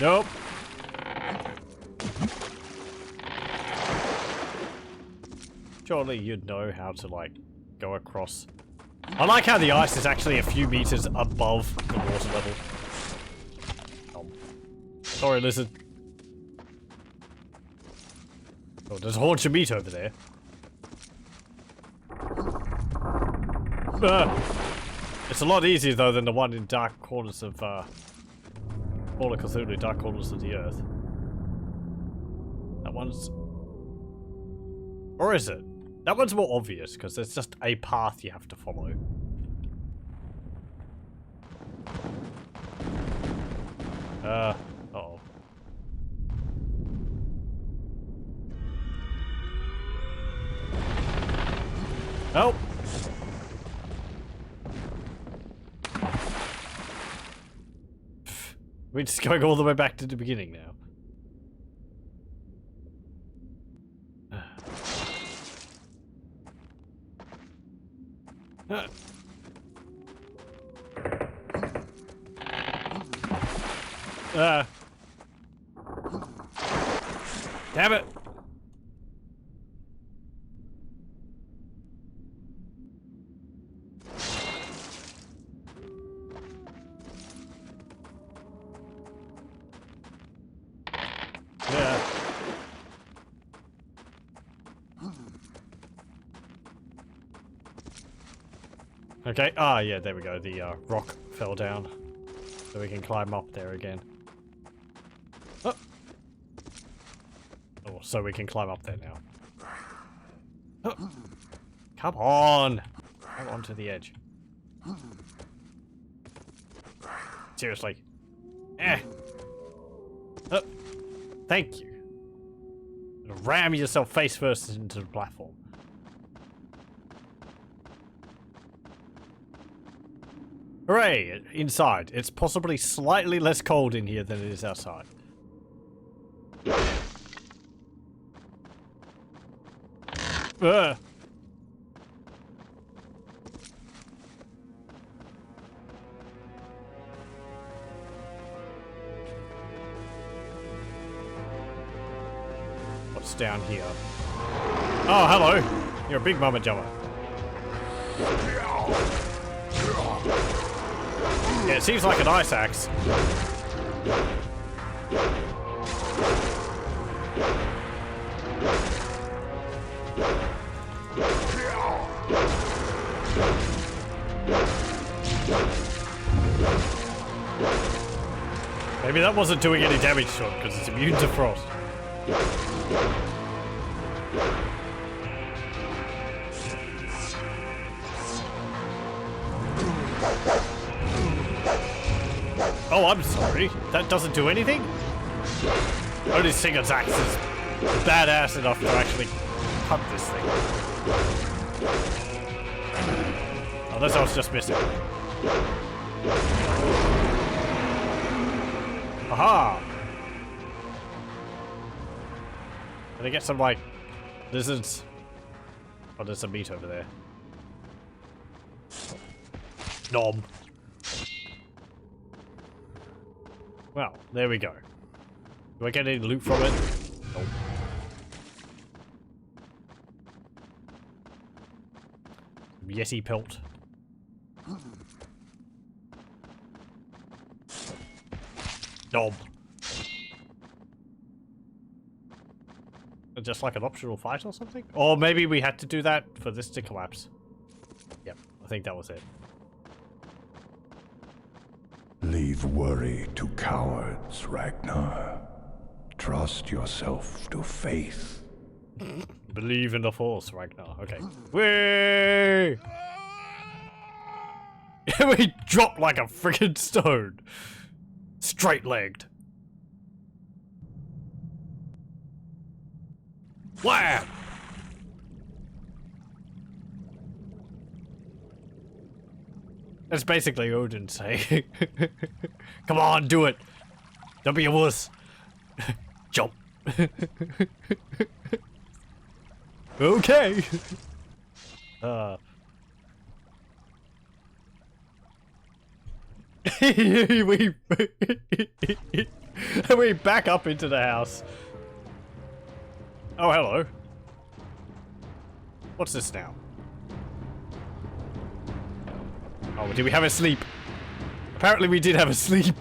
Nope. Surely you'd know how to, like, go across. I like how the ice is actually a few meters above the water level. Oh. Sorry, lizard. Oh, there's a haunch of meat over there. It's a lot easier, though, than the one in Dark Corners of, Call of Cthulhu, Dark Corners of the Earth. That one's... Or is it? That one's more obvious, because there's just a path you have to follow. We're just going all the way back to the beginning now. Damn it! Yeah. Okay, yeah, there we go. The rock fell down. So we can climb up there again. Oh, so we can climb up there now. Oh. Come on! Come on to the edge. Seriously. Oh. Thank you. Ram yourself face first into the platform. Hooray! Inside. It's possibly slightly less cold in here than it is outside. What's down here? Oh, hello! You're a big mama jumper. Yeah, it seems like an ice axe. Maybe that wasn't doing any damage to it because it's immune to frost. Oh, I'm sorry. That doesn't do anything? Only Singer's axe is badass enough to actually cut this thing. Unless I was just missing. Aha! Can I get some, like, lizards? Oh, there's some meat over there. Nom. Well, there we go. Do I get any loot from it? Nope. Yeti pelt. Nom. Just like an optional fight or something? Or maybe we had to do that for this to collapse. Yep, I think that was it. Leave worry to cowards, Ragnar. Trust yourself to faith. Believe in the Force, Ragnar. Okay. Whee! We dropped like a friggin' stone. Straight-legged. Wham! That's basically Odin saying, come on, do it. Don't be a wuss. Jump. Okay. we back up into the house. Oh, hello. What's this now? Oh, did we have a sleep? Apparently we did have a sleep.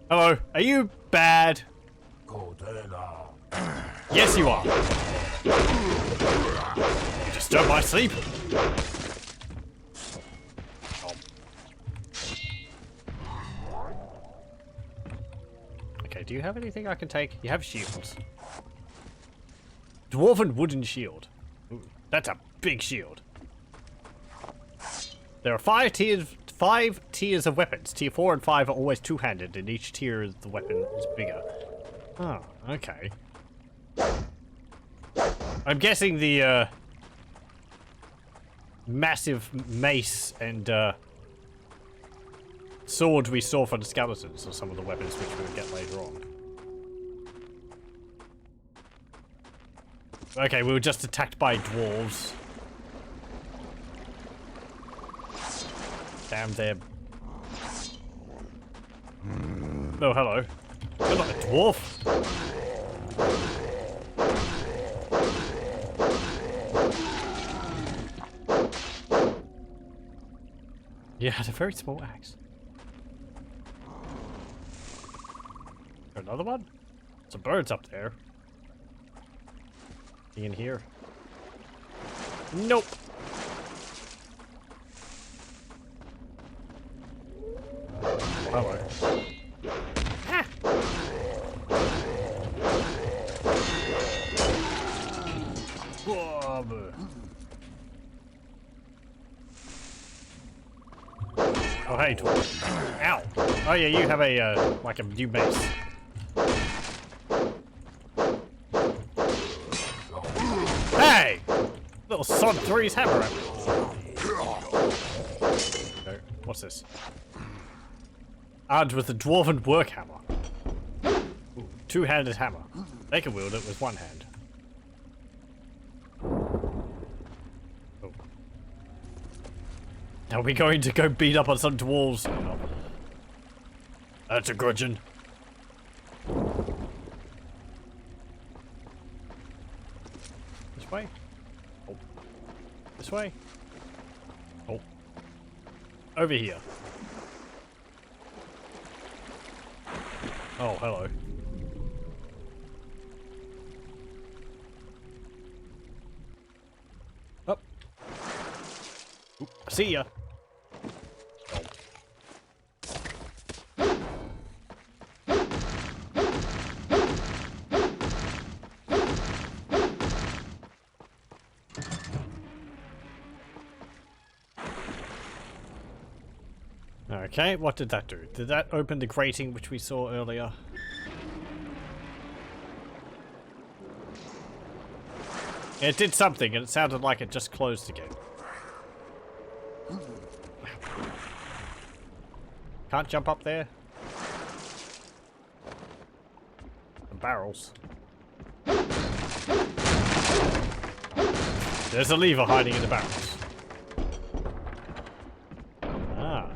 Hello, are you bad? Yes, you are. You disturb my sleep. Okay, do you have anything I can take? You have shields. Dwarven wooden shield. Ooh, that's a big shield. There are five tiers of weapons. Tier 4 and 5 are always two-handed, and each tier the weapon is bigger. Oh, okay. I'm guessing the massive mace and sword we saw for the skeletons, or some of the weapons which we'll get later on. Okay, we were just attacked by dwarves. Damn, they're... Oh, hello. You're not a dwarf. You had a very small axe. Another one? Some birds up there. In here. Nope. Hello. Ah. Whoa, oh, hey, dwarf. Ow. Oh, yeah, you have a, like a new base. Hey! Little sod threw his hammer at me. Okay, what's this? Armed with a dwarven work hammer. Ooh, two-handed hammer. They can wield it with one hand. Oh. Are we going to go beat up on some dwarves? Oh. That's a gudgeon. This way? Oh. This way? Oh. Over here. Oh, hello. Up. Oop, see ya. Okay, what did that do? Did that open the grating which we saw earlier? It did something, and it sounded like it just closed again. Can't jump up there? The barrels. There's a lever hiding in the barrels. Ah.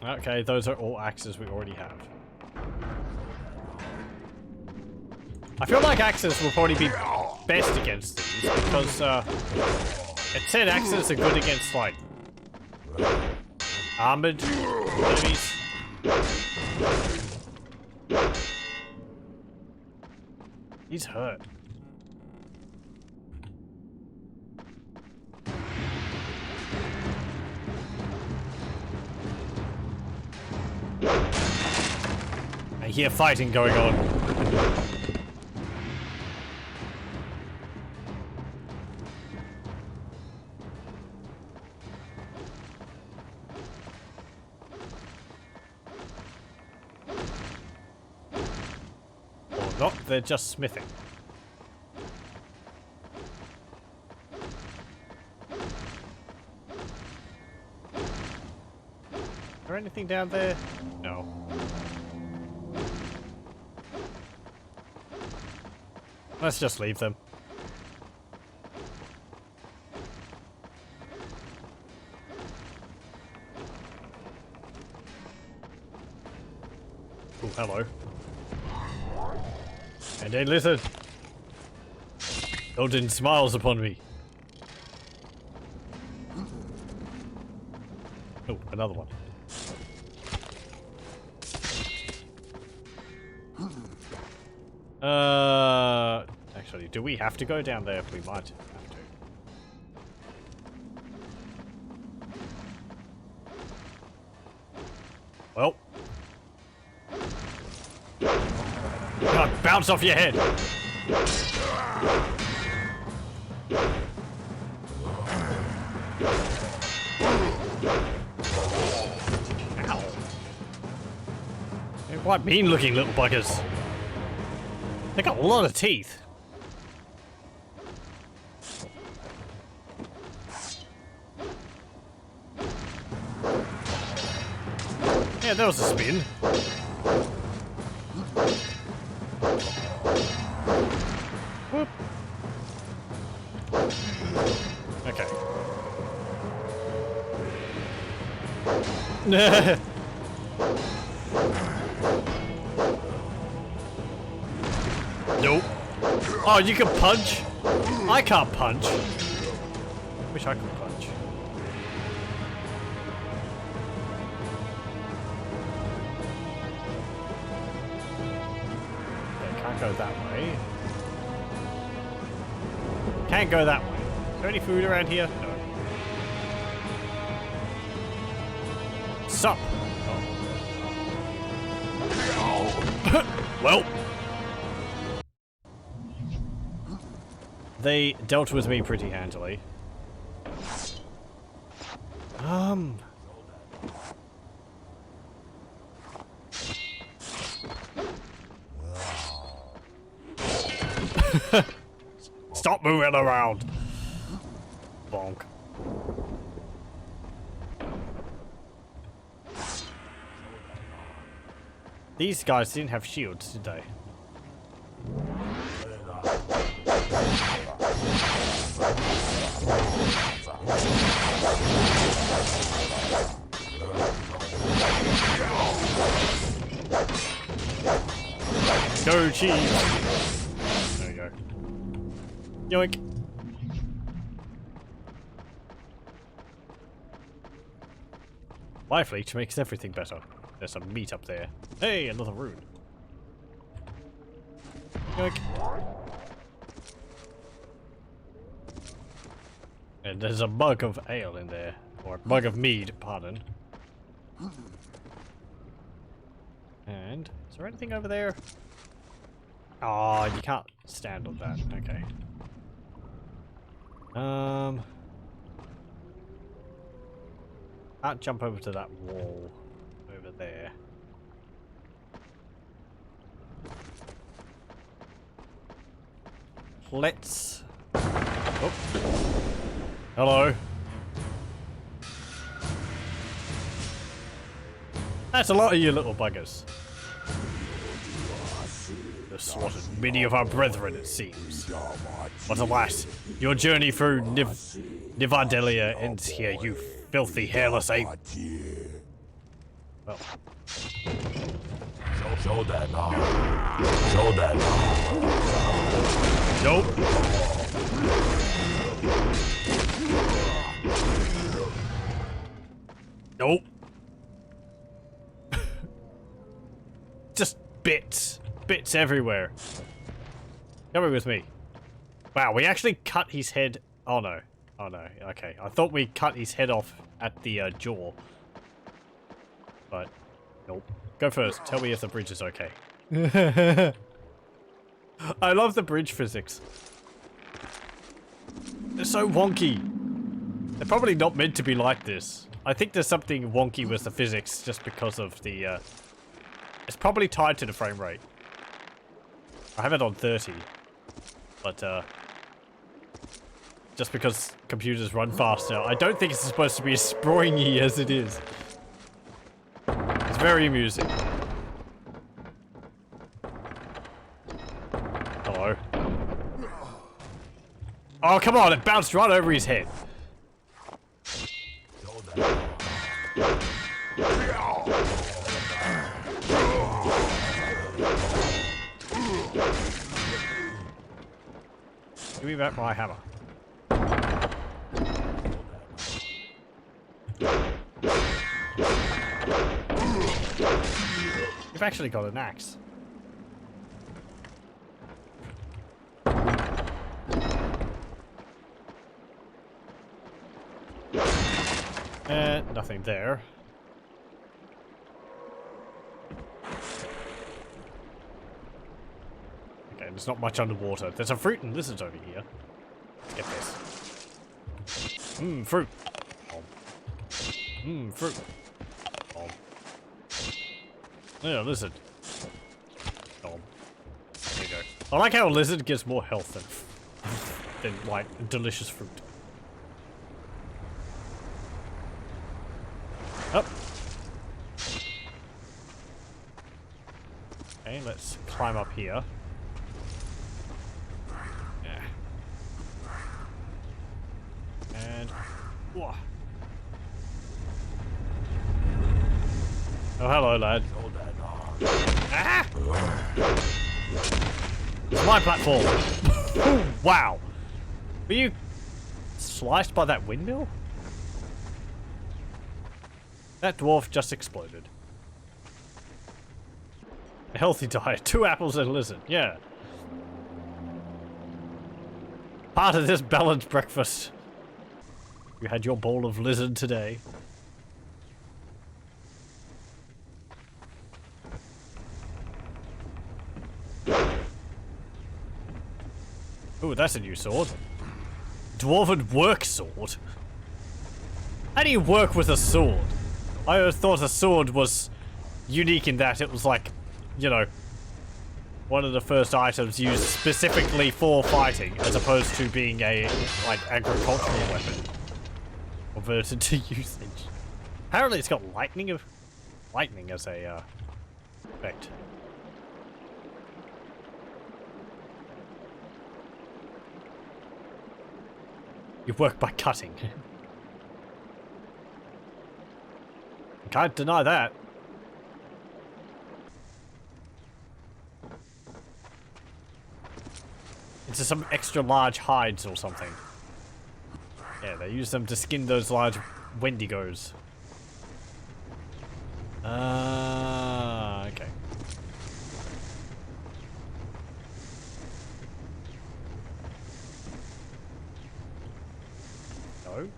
Okay, those are all axes we already have. I feel like axes will probably be best against these, because it said axes are good against, like, armored enemies. He's hurt. I hear fighting going on. Or not, they're just smithing. Is there anything down there? No. Let's just leave them. Oh, hello. And a lizard. Odin smiles upon me. Oh, another one. Actually, do we have to go down there? We might have to. Well. God, bounce off your head! Ow. They're quite mean looking little buggers. They got a lot of teeth. Yeah, that was a spin. Whoop. Okay. Nope. Oh, you can punch? I can't punch. Wish I could punch. Okay, can't go that way. Can't go that way. Is there any food around here? No. Sup? Oh. Well. They dealt with me pretty handily. Stop moving around. Bonk. These guys didn't have shields, did they? Go cheese! There you go. Yoink! Life leech makes everything better. There's some meat up there. Hey, another rune. Yoink! And there's a mug of ale in there. Or a mug of mead, pardon. And is there anything over there? Oh, you can't stand on that. Okay. Can't jump over to that wall over there. Let's. Oh. Hello. That's a lot of you little buggers. They've slaughtered many of our brethren, it seems. But alas, your journey through Nivardelia ends here, you filthy, hairless ape. Well. Show that now. Show that now. Nope. Nope. Just bits. Bits everywhere. Come with me. Wow, we actually cut his head. Oh no. Oh no. Okay. I thought we cut his head off at the jaw. But, nope. Go first. Tell me if the bridge is okay. I love the bridge physics. They're so wonky. They're probably not meant to be like this. I think there's something wonky with the physics just because of the, it's probably tied to the frame rate. I have it on 30. But, just because computers run faster, I don't think it's supposed to be as springy as it is. It's very amusing. Hello. Oh, come on, it bounced right over his head. Give me back my hammer. You've actually got an axe. Nothing there. Okay, there's not much underwater. There's a fruit and lizards over here. Let's get this. Mmm, fruit. Mmm, fruit. Yeah, lizard. There you go. I like how a lizard gives more health than like delicious fruit. Up. Okay, let's climb up here. Yeah. And whoa. Oh, hello, lad. Ah! It's my platform. Wow. Were you sliced by that windmill? That dwarf just exploded. A healthy diet. 2 apples and a lizard. Yeah. Part of this balanced breakfast. You had your bowl of lizard today. Ooh, that's a new sword. Dwarven work sword? How do you work with a sword? I always thought a sword was unique in that it was like, you know, one of the first items used specifically for fighting, as opposed to being a, like, agricultural weapon. Converted to usage. Apparently it's got lightning as a, effect. You work by cutting. Can't deny that. Into some extra large hides or something. Yeah, they use them to skin those large wendigos. Okay. No.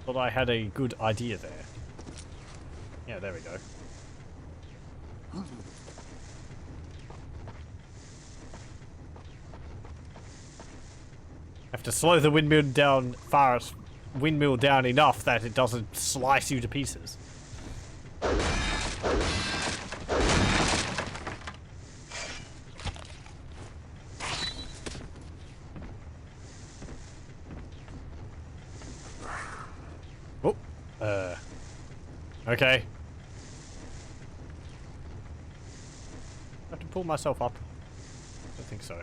Thought I had a good idea there. Yeah, there we go. Have to slow the windmill down enough that it doesn't slice you to pieces. Oh, okay. I have to pull myself up. I don't think so.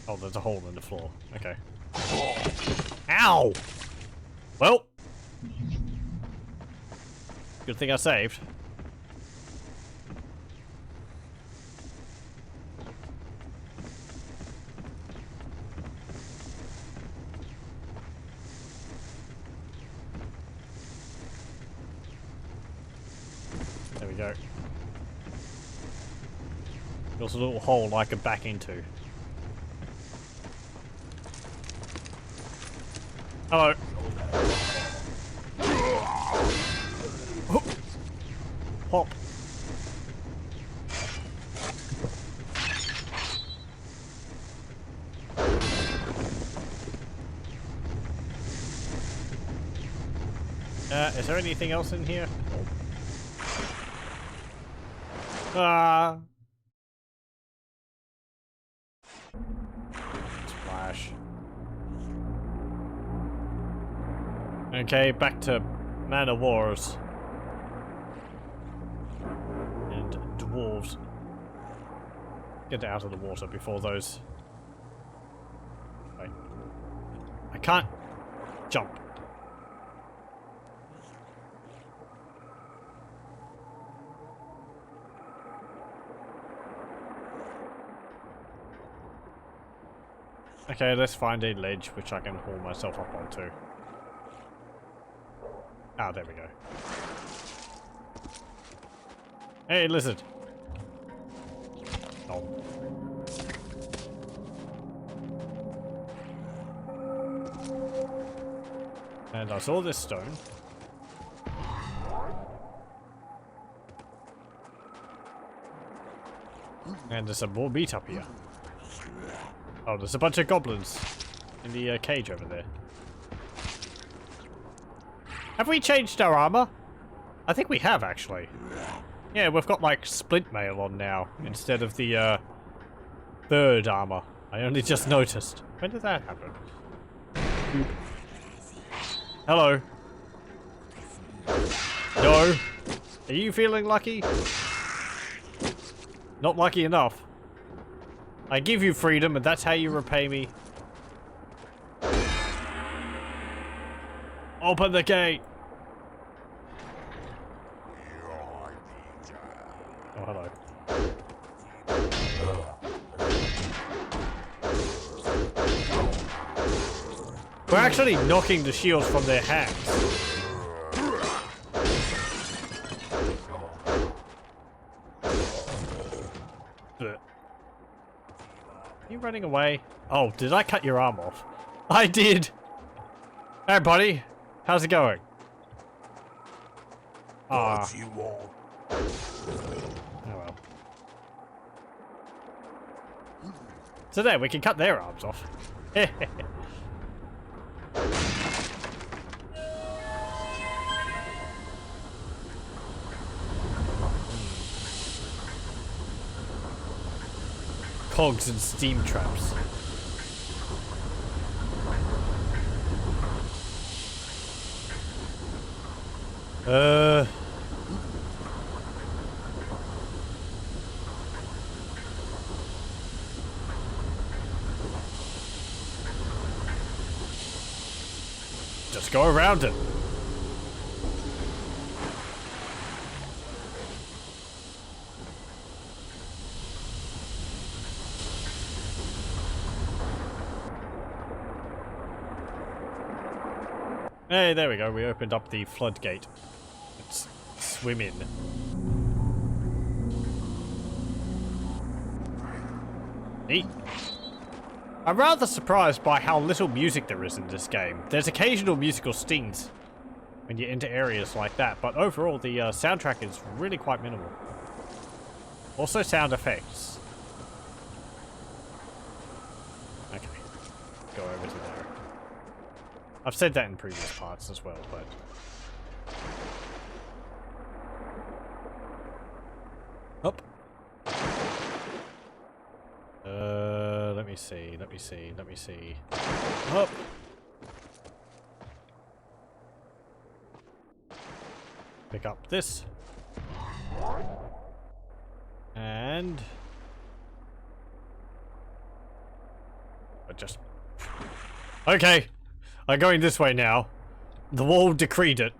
Oh, there's a hole in the floor. Okay. Ow! Well. Good thing I saved. There we go. There's a little hole I could back into. Hello. Oh. Hop. Is there anything else in here? Ah. Splash. Okay, back to Man of Wars. And dwarves. Get out of the water before those... Wait. I can't jump. Okay, let's find a ledge which I can haul myself up onto. Ah, there we go. Hey, lizard. Oh. And I saw this stone. And there's some more meat up here. Oh, there's a bunch of goblins in the cage over there. Have we changed our armor? I think we have, actually. Yeah, we've got like splint mail on now instead of the third armor. I only just noticed. When did that happen? Boop. Hello. No. Are you feeling lucky? Not lucky enough. I give you freedom and that's how you repay me. Open the gate. Oh, hello. We're actually knocking the shields from their hands. Are you running away? Oh, did I cut your arm off? I did! Hey, buddy. How's it going? What you want? Oh well. So there, we can cut their arms off. Cogs and steam traps. Just go around it. Hey, there we go. We opened up the floodgate. Let's swim in. Neat. I'm rather surprised by how little music there is in this game. There's occasional musical stings when you enter areas like that, but overall the soundtrack is really quite minimal. Also sound effects. Okay. Go over to there. I've said that in previous parts as well, but... Up. Let me see. Up. Pick up this. And... just... Okay. I'm going this way now. The wall decreed it.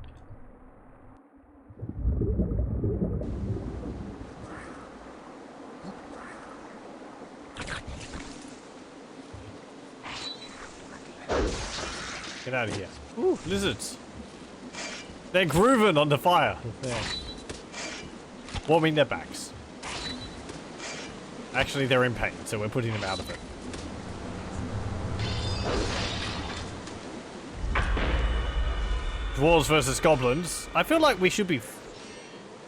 Get out of here. Ooh, lizards. They're grooving on the fire. They're warming their backs. Actually, they're in pain, so we're putting them out of it. Dwarves versus goblins. I feel like we should be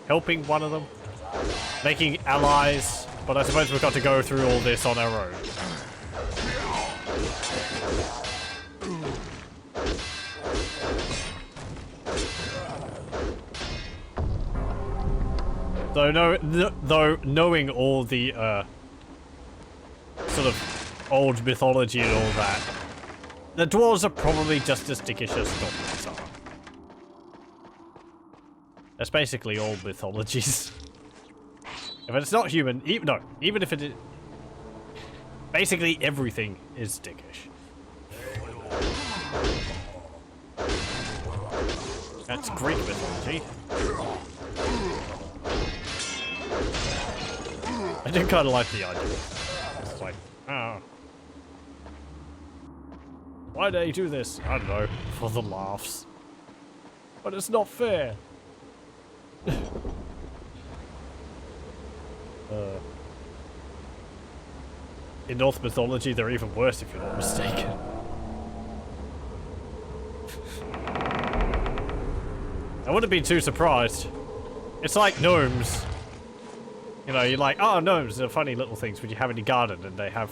helping one of them. Making allies. But I suppose we've got to go through all this on our own. Though knowing all the sort of old mythology and all that, the dwarves are probably just as dickish as goblins are. That's basically all mythologies. If it's not human, even if it is, basically everything is dickish. That's Greek mythology. I do kind of like the idea. It's like, oh. Why do they do this? I don't know, for the laughs. But it's not fair. In Norse mythology, they're even worse if you're not mistaken. I wouldn't be too surprised. It's like gnomes. You know, you're like, oh, gnomes are funny little things when you have in your garden and they have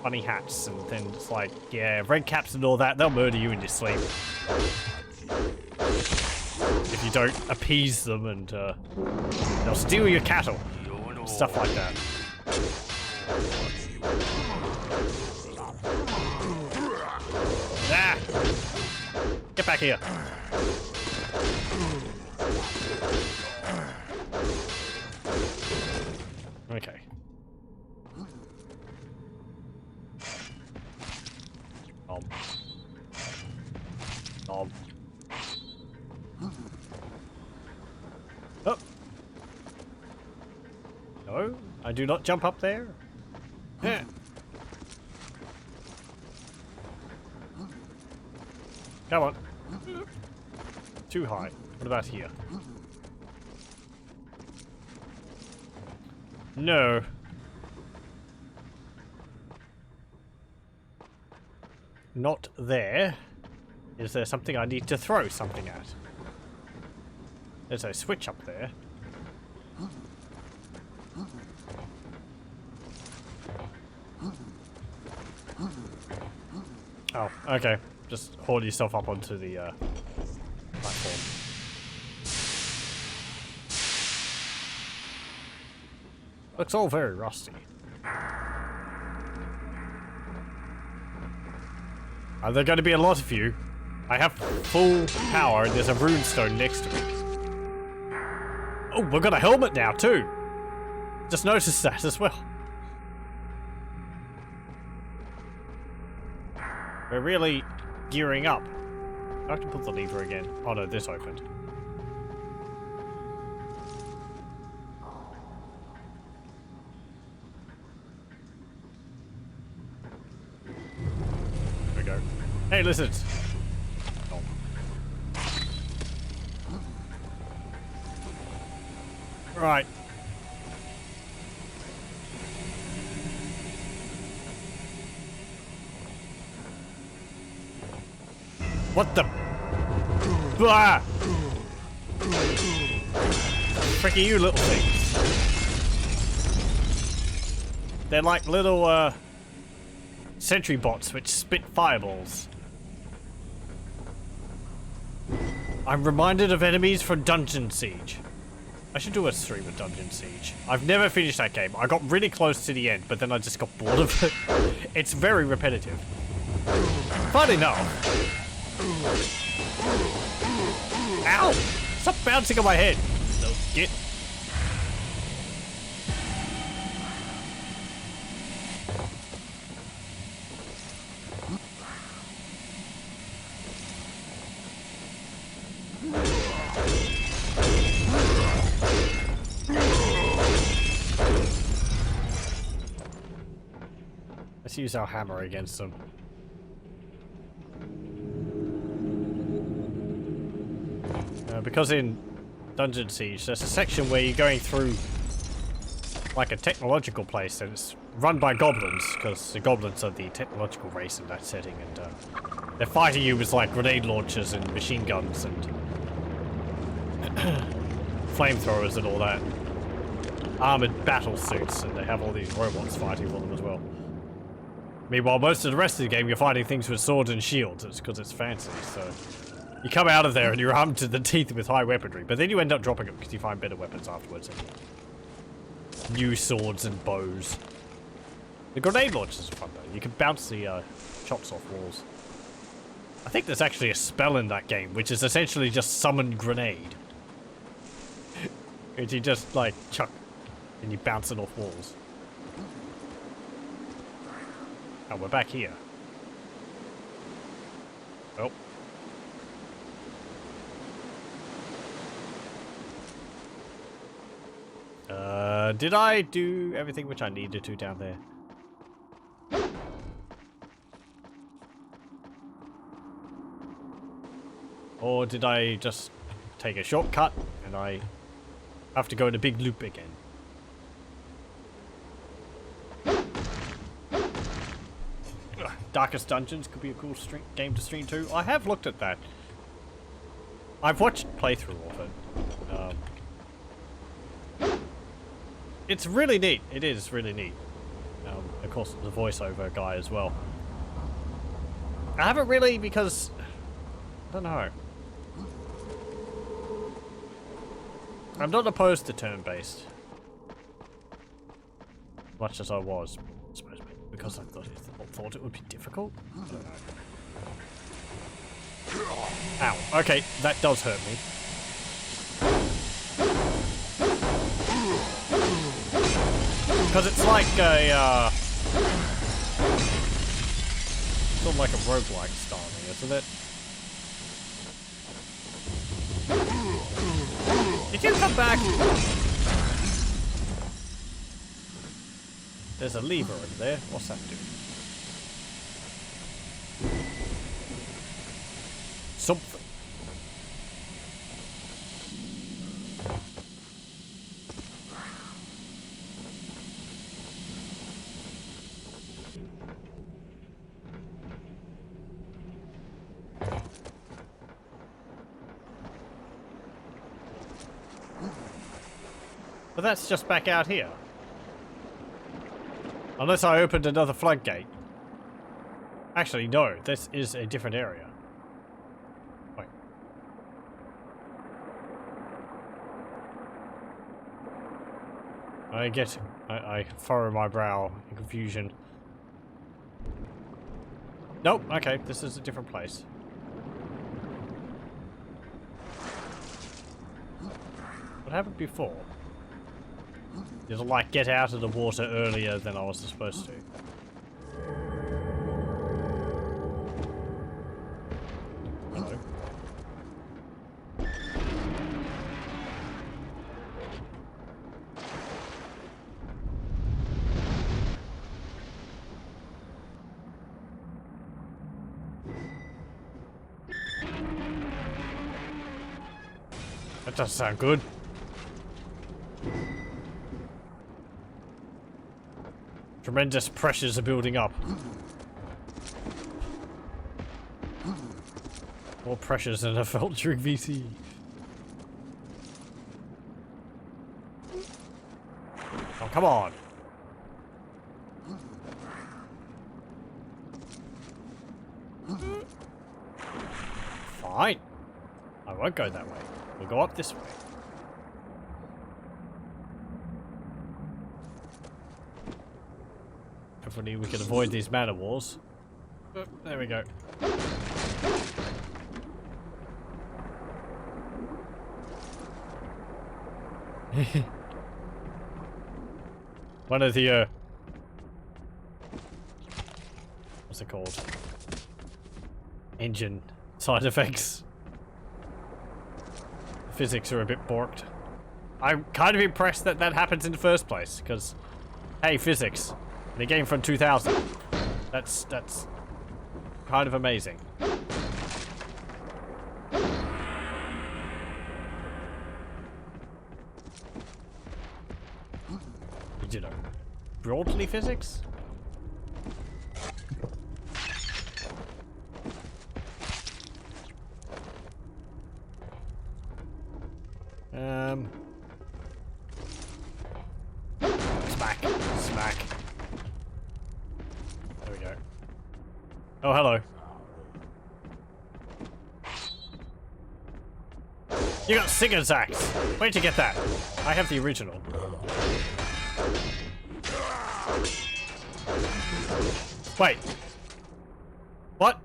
funny hats, and then it's like, yeah, red caps and all that, they'll murder you in your sleep. If you don't appease them, and they'll steal your cattle. Stuff like that. Ah! Get back here. Okay. Oh. No, I do not jump up there. Yeah. Come on. Too high. What about here? No. Not there. Is there something I need to throw something at? There's a switch up there. Oh, okay. Just haul yourself up onto the platform. Looks all very rusty. Are there going to be a lot of you? I have full power and there's a runestone next to me. Oh, we've got a helmet now too. Just noticed that as well. We're really gearing up. I have to pull the lever again. Oh no, this opened. There we go. Hey, lizards. Oh. Right. What the? Ah! Frick are you little things? They're like little sentry bots which spit fireballs. I'm reminded of enemies from Dungeon Siege. I should do a stream of Dungeon Siege. I've never finished that game. I got really close to the end, but then I just got bored of it. It's very repetitive. Fun enough. Ow! Stop bouncing on my head. No, get. Let's use our hammer against them. Because in Dungeon Siege, there's a section where you're going through like a technological place and it's run by goblins, because the goblins are the technological race in that setting, and they're fighting you with like grenade launchers and machine guns and flamethrowers and all that. Armored battle suits, and they have all these robots fighting for them as well. Meanwhile, most of the rest of the game, you're fighting things with swords and shields. It's because it's fancy, so... You come out of there and you're armed to the teeth with high weaponry, but then you end up dropping them because you find better weapons afterwards. And new swords and bows. The grenade launchers are fun though. You can bounce the shots off walls. I think there's actually a spell in that game, which is essentially just summon grenade. Which you just like chuck and you bounce it off walls. Oh, we're back here. Oh. Did I do everything which I needed to down there? Or did I just take a shortcut and I have to go in a big loop again? Darkest Dungeons could be a cool game to stream too. I have looked at that. I've watched playthrough of it. It's really neat. It is really neat. Of course, the voiceover guy as well. I haven't really, because... I don't know. I'm not opposed to turn-based. Much as I was, I suppose, because I thought it would be difficult. I don't know. Ow. Okay, that does hurt me. Because it's like a, sort of like a roguelike starting, isn't it? Did you come back? There's a lever over there. What's that do? Something. But that's just back out here. Unless I opened another floodgate. Actually, no. This is a different area. Wait. I furrow my brow in confusion. Nope. Okay, this is a different place. What happened before? Did I, like, get out of the water earlier than I was supposed to? Hello. That doesn't sound good. Tremendous pressures are building up. More pressures than I felt during VC. Oh, come on. Fine. I won't go that way. We'll go up this way. Hopefully we can avoid these mana wars. Oh, there we go. One of the what's it called? Engine side effects. The physics are a bit borked. I'm kind of impressed that that happens in the first place, because hey, physics. In a game from 2000. That's kind of amazing. Did you know? Broadly physics? Smack. Smack. There we go. Oh, hello. You got Singer's axe. Where'd you get that? I have the original. Wait. What?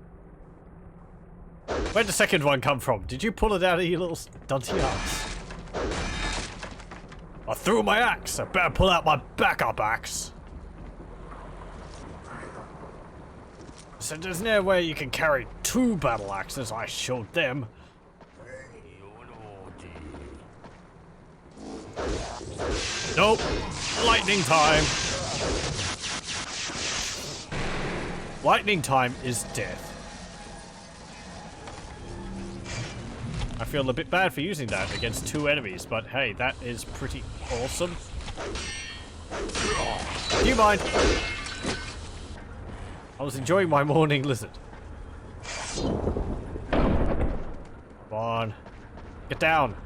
Where'd the second one come from? Did you pull it out of your little dunty axe? I threw my axe. I better pull out my backup axe. So there's no way you can carry two battle axes. I showed them. Nope. Lightning time. Lightning time is death. I feel a bit bad for using that against two enemies, but hey, that is pretty awesome. Do you mind? I was enjoying my morning lizard. Come on. Get down.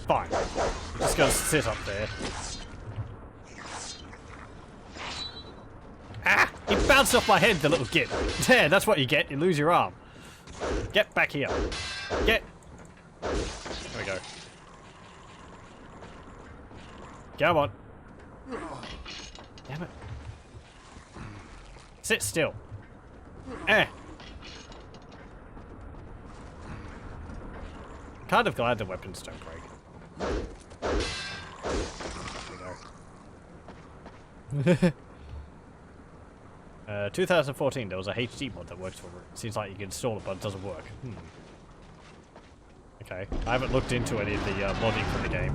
Fine. I'm just gonna sit up there. He bounced off my head, the little git. Yeah, that's what you get. You lose your arm. Get back here. Get. There we go. Come on. Damn it. Sit still. Kind of glad the weapons don't break. 2014, there was a HD mod that works for it. Seems like you can install it, but it doesn't work. Okay, I haven't looked into any of the modding for the game.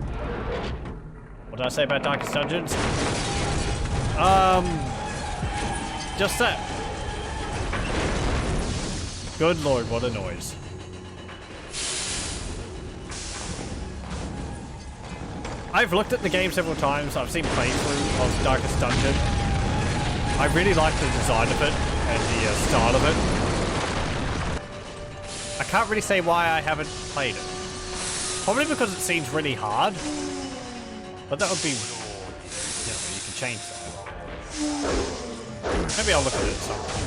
What did I say about Darkest Dungeons? Just that. Good lord, what a noise. I've looked at the game several times. I've seen playthrough of Darkest Dungeon. I really like the design of it and the style of it. I can't really say why I haven't played it. Probably because it seems really hard. But that would be, you can change that. Maybe I'll look at it sometime.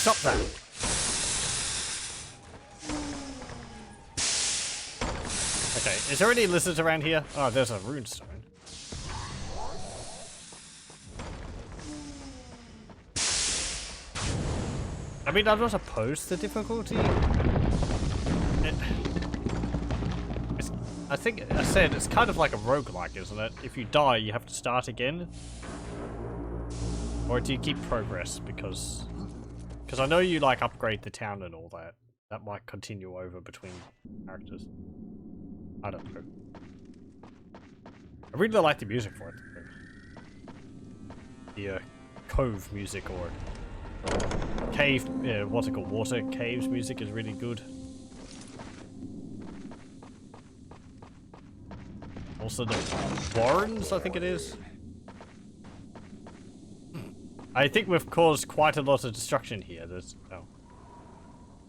Stop that. Okay, is there any lizards around here? Oh, there's a runestone. I mean, I'm not opposed to difficulty. I think I said it's kind of like a roguelike, isn't it? If you die, you have to start again. Or do you keep progress? Because I know you like upgrade the town and all that. That might continue over between characters. I don't know. I really like the music for it. The cove music or cave, what's it called? Water caves music is really good. Also the Warrens, I think it is. I think we've caused quite a lot of destruction here. There's oh.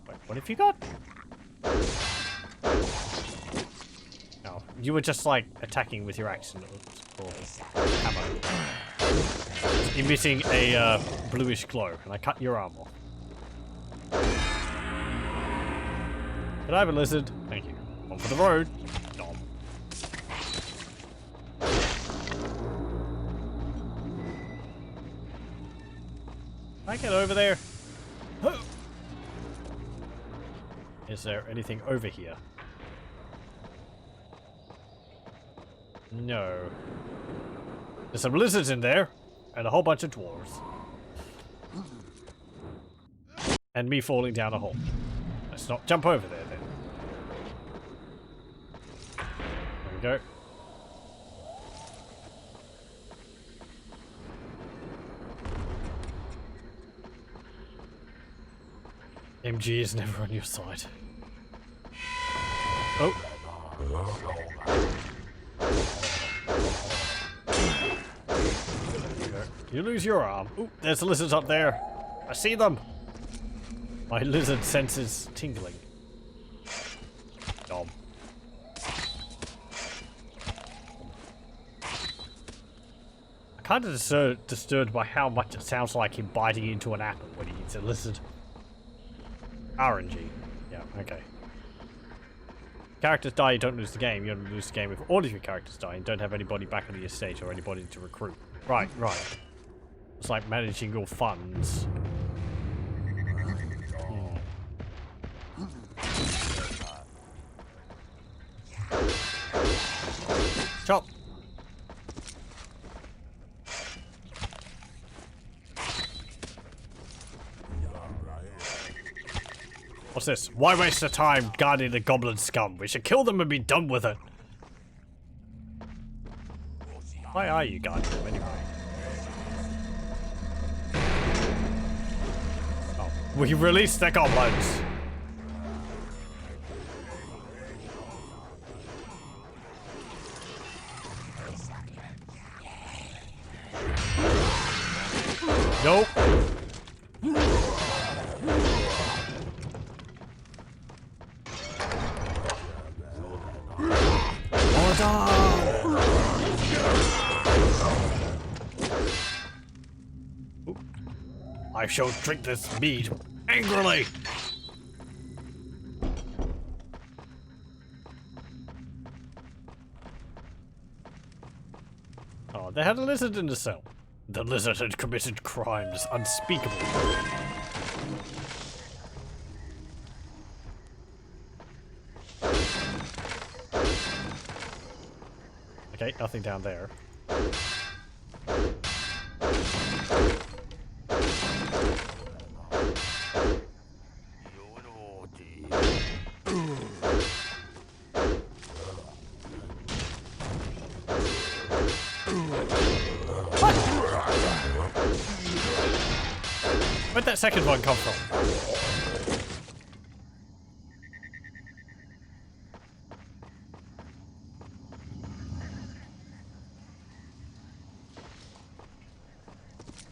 Wait, what have you got? No, you were just like attacking with your axe or hammer, emitting a bluish glow, and I cut your arm off. Can I have a lizard? Thank you. On for the road. Dom. Can I get over there? Is there anything over here? No. There's some lizards in there, and a whole bunch of dwarves. And me falling down a hole. Let's not jump over there then. There we go. MG is never on your side. Oh. You lose your arm. Ooh, there's lizards up there. I see them. My lizard senses tingling. Dom. I'm kind of disturbed by how much it sounds like him biting into an apple when he eats a lizard. RNG. Yeah, okay. Characters die, you don't lose the game. You don't lose the game if all of your characters die and don't have anybody back on the estate or anybody to recruit. Right, right. It's like managing your funds. Chop! What's this? Why waste the time guarding the goblin scum? We should kill them and be done with it. Why are you guarding them anyway? Oh, we released the goblins. Nope. Ooh. I shall drink this mead angrily. Oh, they had a lizard in the cell. The lizard had committed crimes unspeakable. Okay, nothing down there. Where'd that second one come from?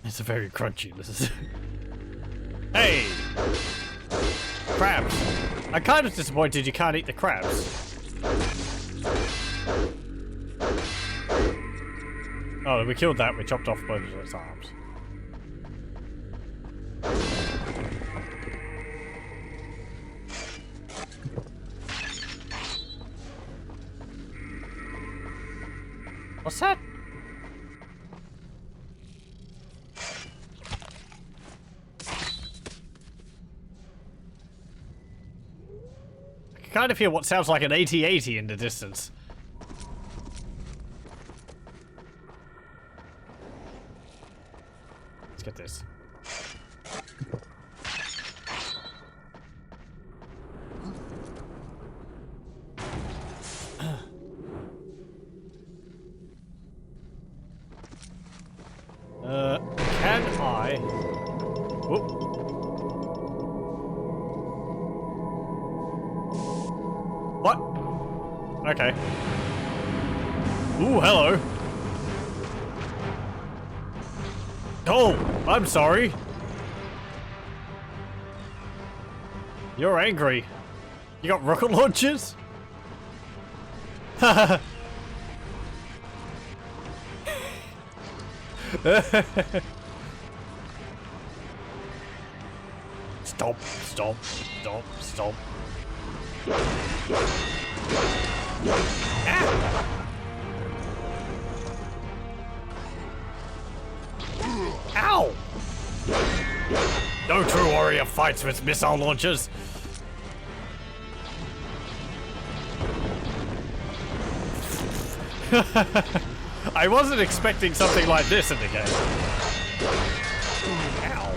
It's a very crunchy lizard. Hey! Crabs! I'm kind of disappointed you can't eat the crabs. Oh, we killed that, we chopped off both of its arms. What's that? I can kind of hear what sounds like an AT-AT in the distance. Let's get this. Can I? Whoop. What? Okay. Ooh, hello. Oh, I'm sorry. You're angry. You got rocket launchers? Haha. Stop, stop, stop, stop. Ah! Ow! No true warrior fights with missile launchers. I wasn't expecting something like this in the game. Ow.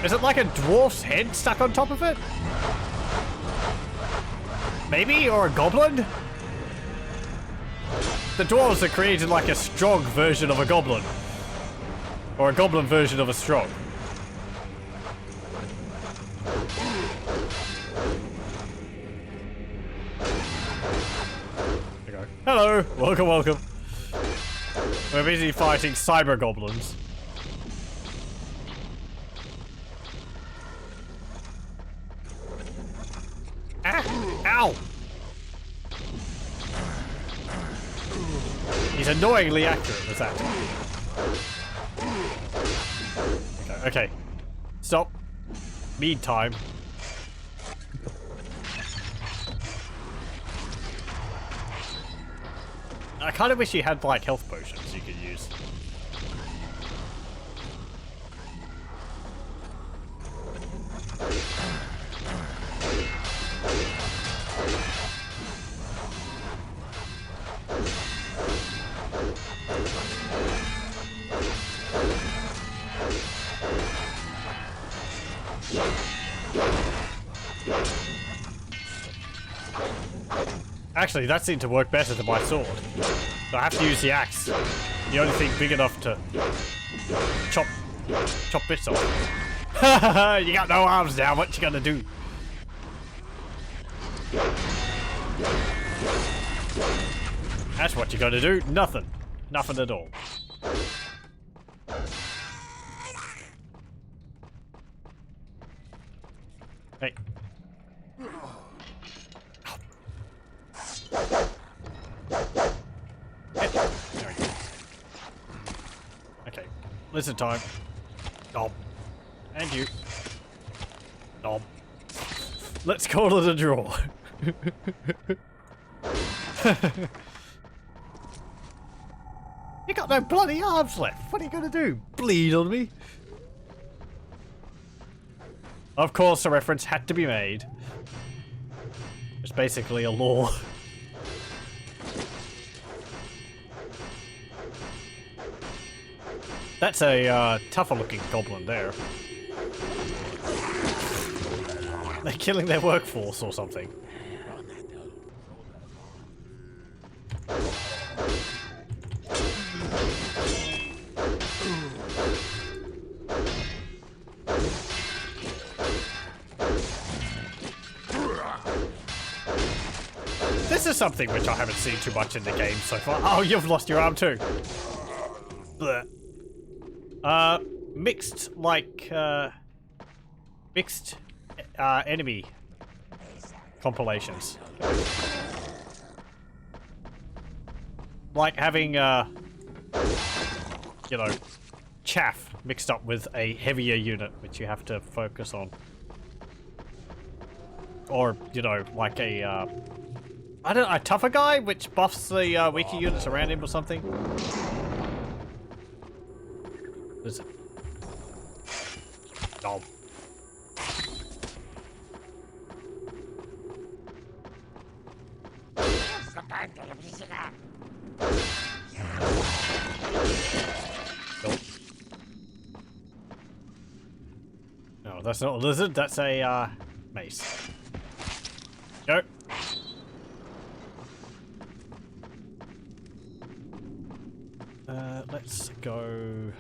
Is it like a dwarf's head stuck on top of it? Maybe? Or a goblin? The dwarves are created like a strong version of a goblin. Or a goblin version of a strong. Hello, welcome, welcome. We're busy fighting cyber goblins. Ah! Ow! He's annoyingly accurate with that. Okay, okay. Stop. Mead time. I kind of wish you had like health potions you could use. Actually, that seemed to work better than my sword. So I have to use the axe. The only thing big enough to chop bits off. You got no arms now, what you gonna do? That's what you gotta do, nothing. Nothing at all. Hey. Okay. Listen time. Stop. And you. Stop. Let's call it a draw. You got no bloody arms left. What are you gonna do? Bleed on me? Of course, a reference had to be made. It's basically a law. That's a tougher looking goblin there. They're killing their workforce or something. This is something which I haven't seen too much in the game so far. Oh, you've lost your arm too. Blech. Mixed, like, mixed, enemy compilations. Like having, you know, chaff mixed up with a heavier unit, which you have to focus on. Or, you know, like a, I don't know, a tougher guy, which buffs the weaker units around him or something. Listen. Oh. Nope. No, that's not a lizard, that's a, mace. Go. Let's go.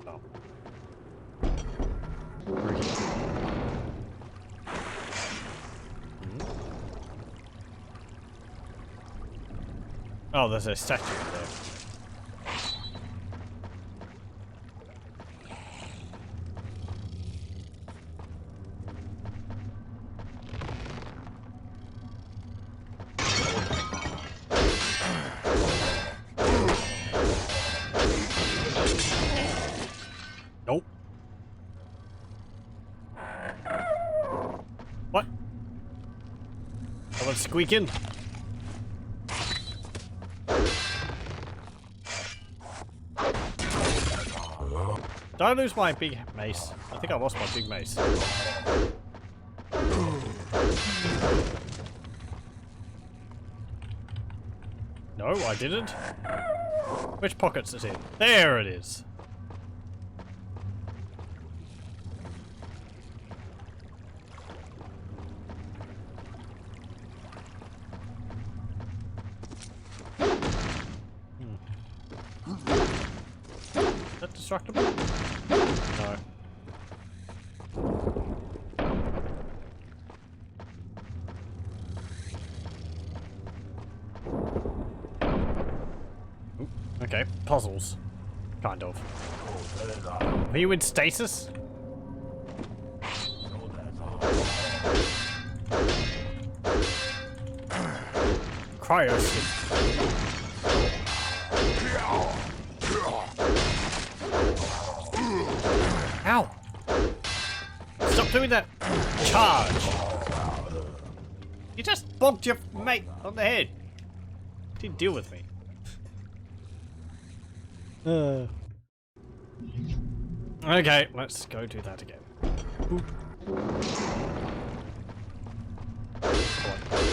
Oh. Oh, there's a statue there. Nope. What? Someone's squeaking. Did I lose my big mace? I think I lost my big mace. No, I didn't. Which pocket's it in? There it is. Is that destructible? No. Ooh, okay, puzzles. Kind of. Are you in stasis? Cryo sleep. Ow! Stop doing that! Charge! You just bonked your mate on the head. Didn't deal with me. Okay, let's go do that again. Boop.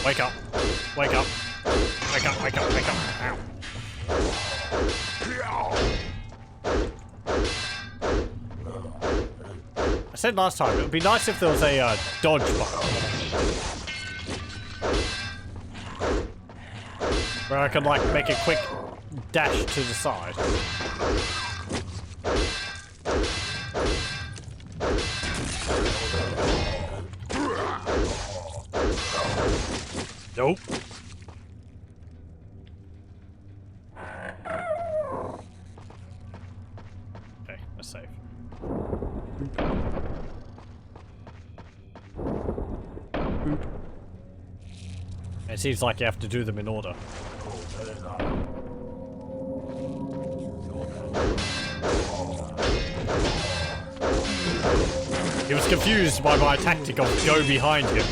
Wake up! Wake up! Wake up! Wake up! Wake up! Ow! I said last time, it would be nice if there was a dodge button. Where I could like make a quick dash to the side. Nope. Okay, that's safe. Boop. It seems like you have to do them in order. He was confused by my tactic of go behind him.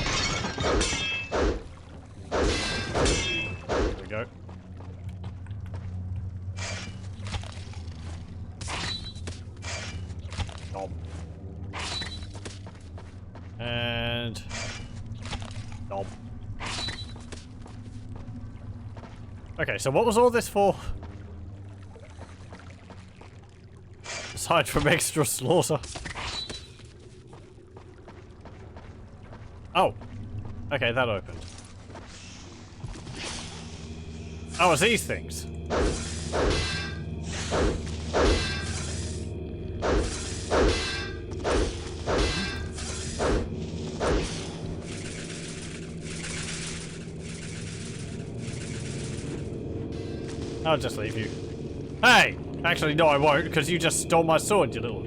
There we go. Nom. And... Nom. Okay, so what was all this for? Aside from extra slaughter. Oh. Okay, that opened. Oh, it's these things. I'll just leave you. Hey! Actually, no, I won't, because you just stole my sword, you little...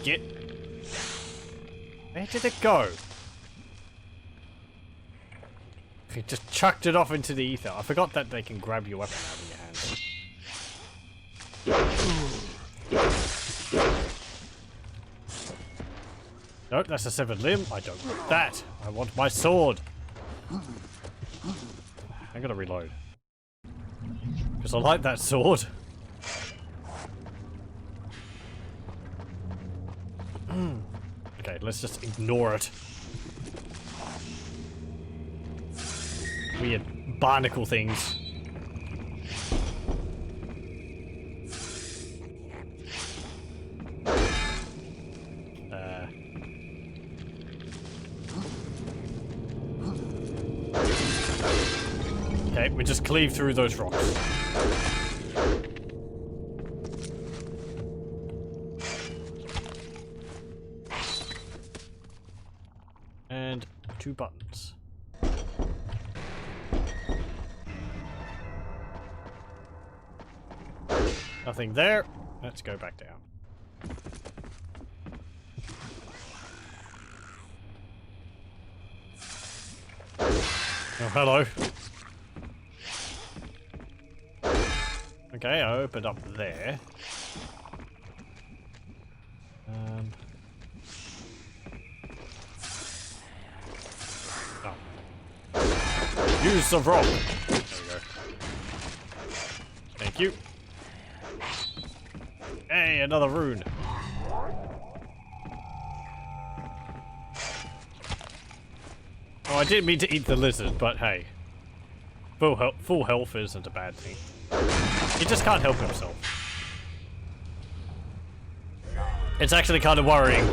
Get... Where did it go? He just chucked it off into the ether. I forgot that they can grab your weapon out of your hand. Nope, that's a severed limb. I don't want that. I want my sword. I gotta reload. Because I like that sword. Okay, let's just ignore it. Weird barnacle things. Okay, we just cleave through those rocks. And 2 buttons. Nothing there. Let's go back down. Oh, hello. Okay, I opened up there. Oh. Use the rock. There we go. Thank you. Hey, another rune. Oh, I didn't mean to eat the lizard, but hey. Full health isn't a bad thing. He just can't help himself. It's actually kind of worrying.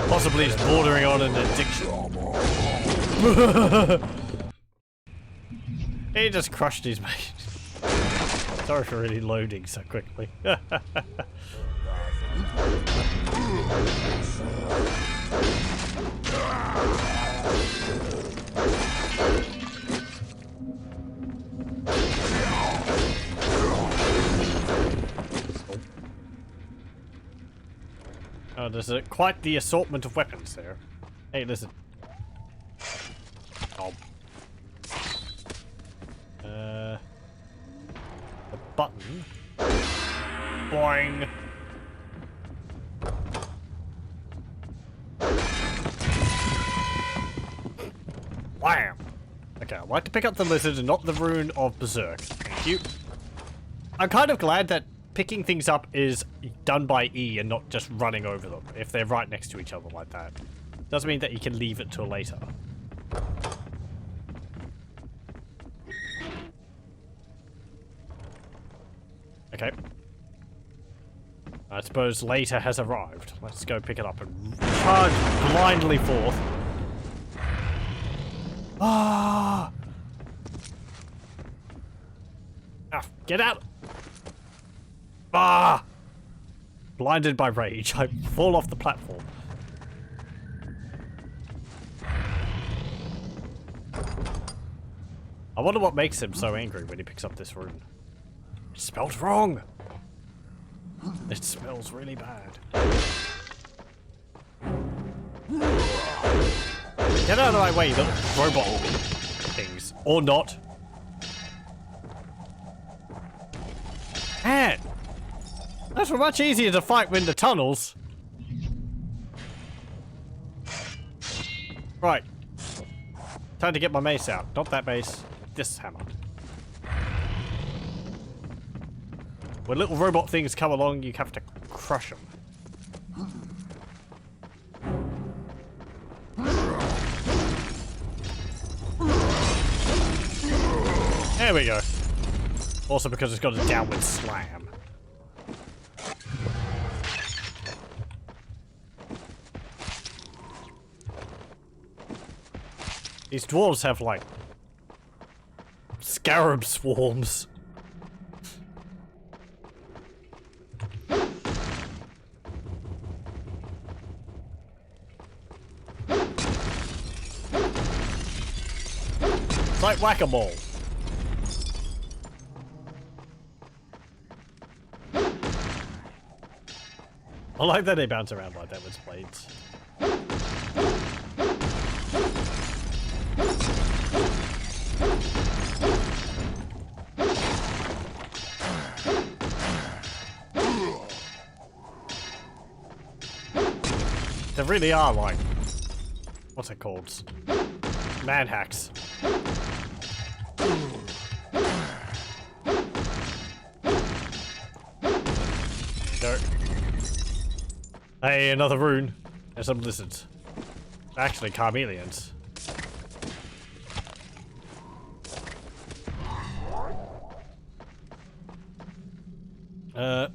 Possibly it's bordering on an addiction. He just crushed his mate. Sorry for really loading so quickly. Oh, there's quite the assortment of weapons there. Hey, listen. Oh. The button. Boing. Wham! Okay, I'd like to pick up the lizard and not the rune of Berserk. Thank you. I'm kind of glad that picking things up is done by E and not just running over them, if they're right next to each other like that. Doesn't mean that you can leave it till later. Okay. I suppose later has arrived. Let's go pick it up and charge blindly forth. Ah! Ah, get out! Ah! Blinded by rage, I fall off the platform. I wonder what makes him so angry when he picks up this rune. It smells wrong! It smells really bad. Get out of my way, little robot things. Or not. Man! That's much easier to fight when the tunnels. Right. Time to get my mace out. Not that mace. This hammer. When little robot things come along, you have to crush them. There we go. Also because it's got a downward slam. These dwarves have like scarab swarms. It's like whack-a-mole. I like that they bounce around like that with blades. They really are like, what's it called? Man hacks. Go. Hey, another rune. There's some lizards. Actually, chameleons. Yeah.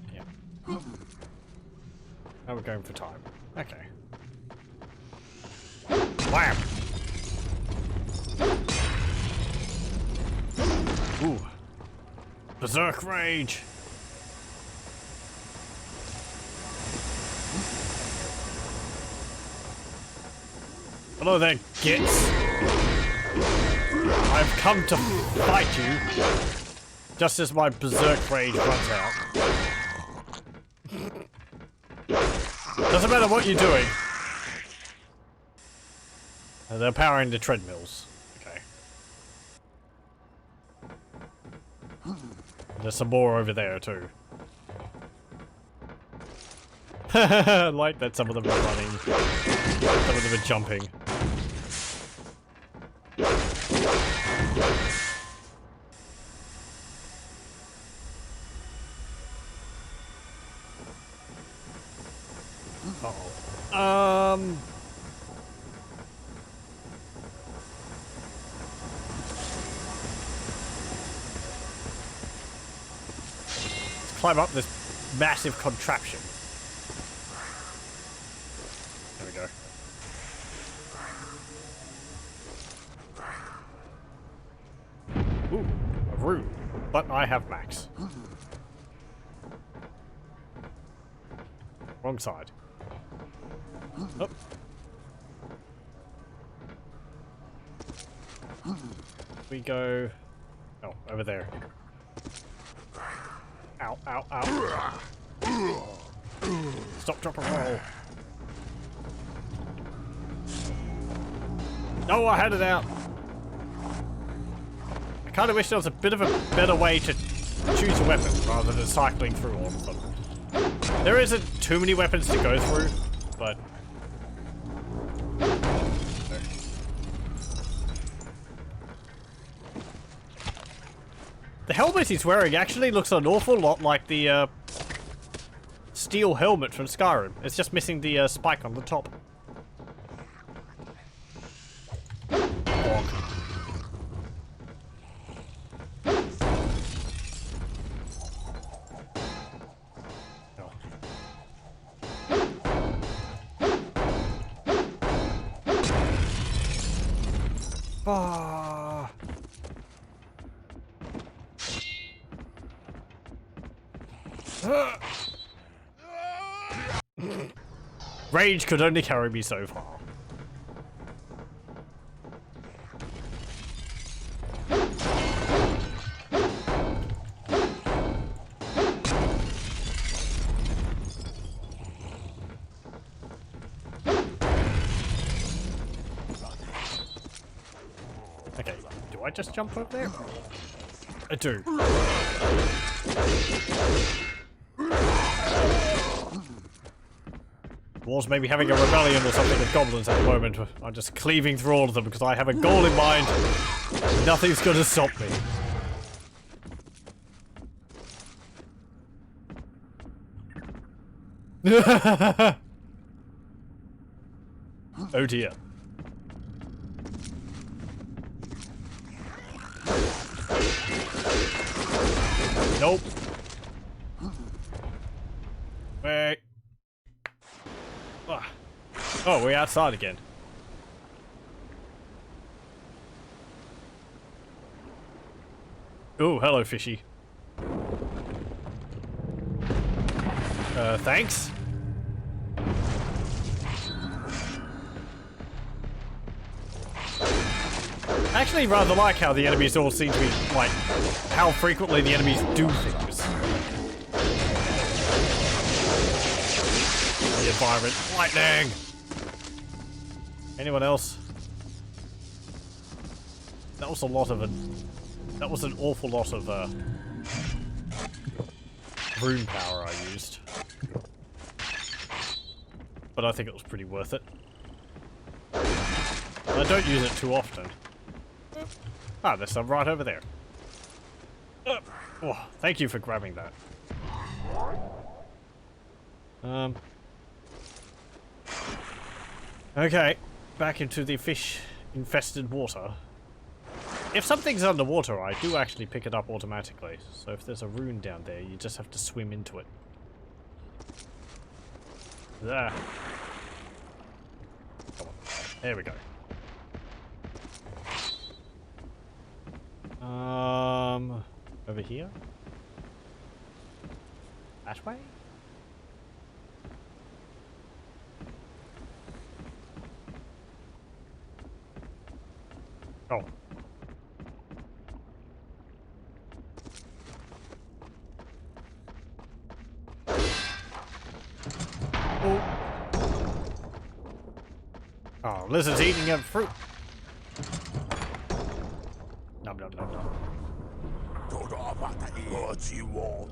Now we're going for time. Okay. Wham! Ooh. Berserk Rage! Hello there, gits. I've come to fight you, just as my Berserk Rage runs out. Doesn't matter what you're doing. They're powering the treadmills. Okay. There's some more over there too. I like that some of them are running. Some of them are jumping. Uh-oh. Let's climb up this massive contraption. There we go. Ooh, a rune. But I have max. Wrong side. Oh. We go... Oh, over there. Ow, ow, ow. Stop, drop, and roll. No, I had it out. I kind of wish there was a bit of a better way to choose a weapon rather than cycling through all of them. There isn't too many weapons to go through, but... The helmet he's wearing actually looks an awful lot like the steel helmet from Skyrim. It's just missing the spike on the top. Rage could only carry me so far. Okay, do I just jump over there? I do. War's maybe having a rebellion or something with goblins at the moment. I'm just cleaving through all of them because I have a goal in mind. Nothing's gonna stop me. Oh dear. Nope. Wait. Ah. Oh, we're outside again. Oh, hello, fishy. Thanks. I actually rather like how the enemies all seem to be, like, how frequently the enemies do things. The environment. Lightning! Anyone else? That was a lot of that was an awful lot of, rune power I used. But I think it was pretty worth it. I don't use it too often. Ah, there's some right over there. Oh, thank you for grabbing that. Okay, back into the fish-infested water. If something's underwater, I do actually pick it up automatically. So if there's a rune down there, you just have to swim into it. There. Come on. There we go. Over here? That way? Oh. Oh, lizard's eating a fruit. Nom nom nom nom. What you want?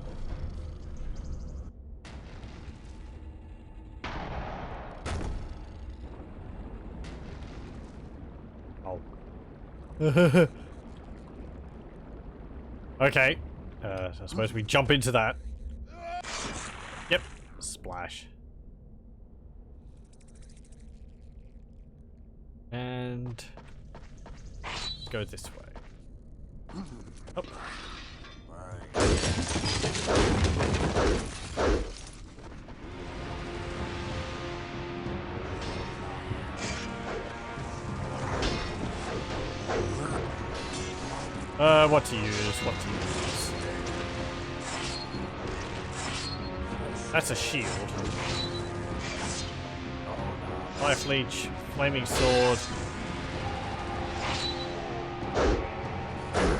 Oh. Okay. So I suppose we jump into that. Yep. Splash. And let's go this way. Oh. What to use? What to use? That's a shield. Life leech, flaming sword.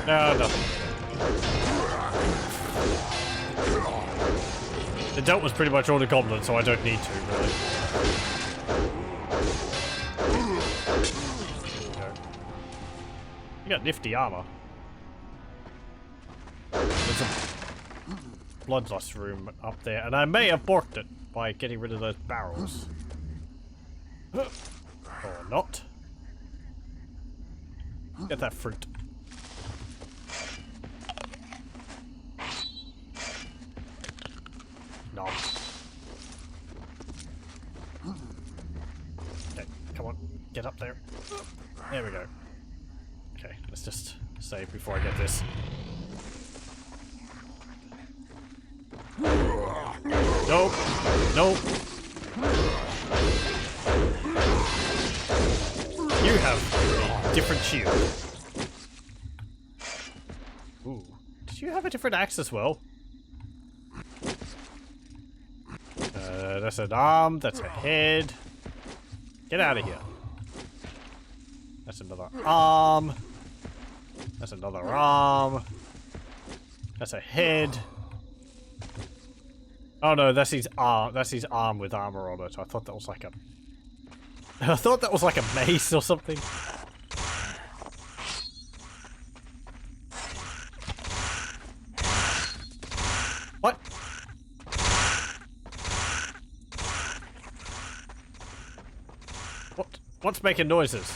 No, nothing. The dealt was pretty much all the goblins, so I don't need to, really. You got nifty armor. There's a bloodlust room up there, and I may have borked it by getting rid of those barrels. Or not. Get that fruit. Nom. Okay, come on. Get up there. There we go. Okay, let's just save before I get this. Nope. Nope. You have a different shield. Ooh. Did you have a different axe as well? That's an arm, that's a head. Get out of here. That's another arm. That's another arm. That's a head. Oh no, that's his arm. That's his arm with armor on it. I thought that was like a. I thought that was like a mace or something. What? What's making noises?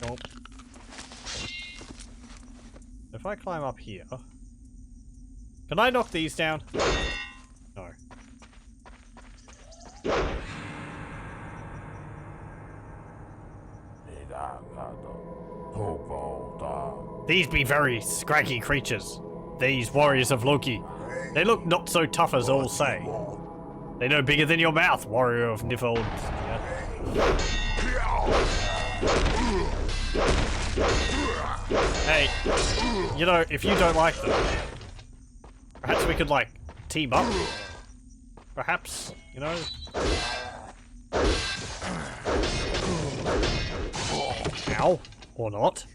Nope. If I climb up here... Can I knock these down? No. These be very scraggy creatures. These warriors of Loki. They look not so tough as all say. They no bigger than your mouth, warrior of Niflheim. Yeah. Hey, you know, if you don't like them, perhaps we could, like, team up. Perhaps, you know? Ow. Or not.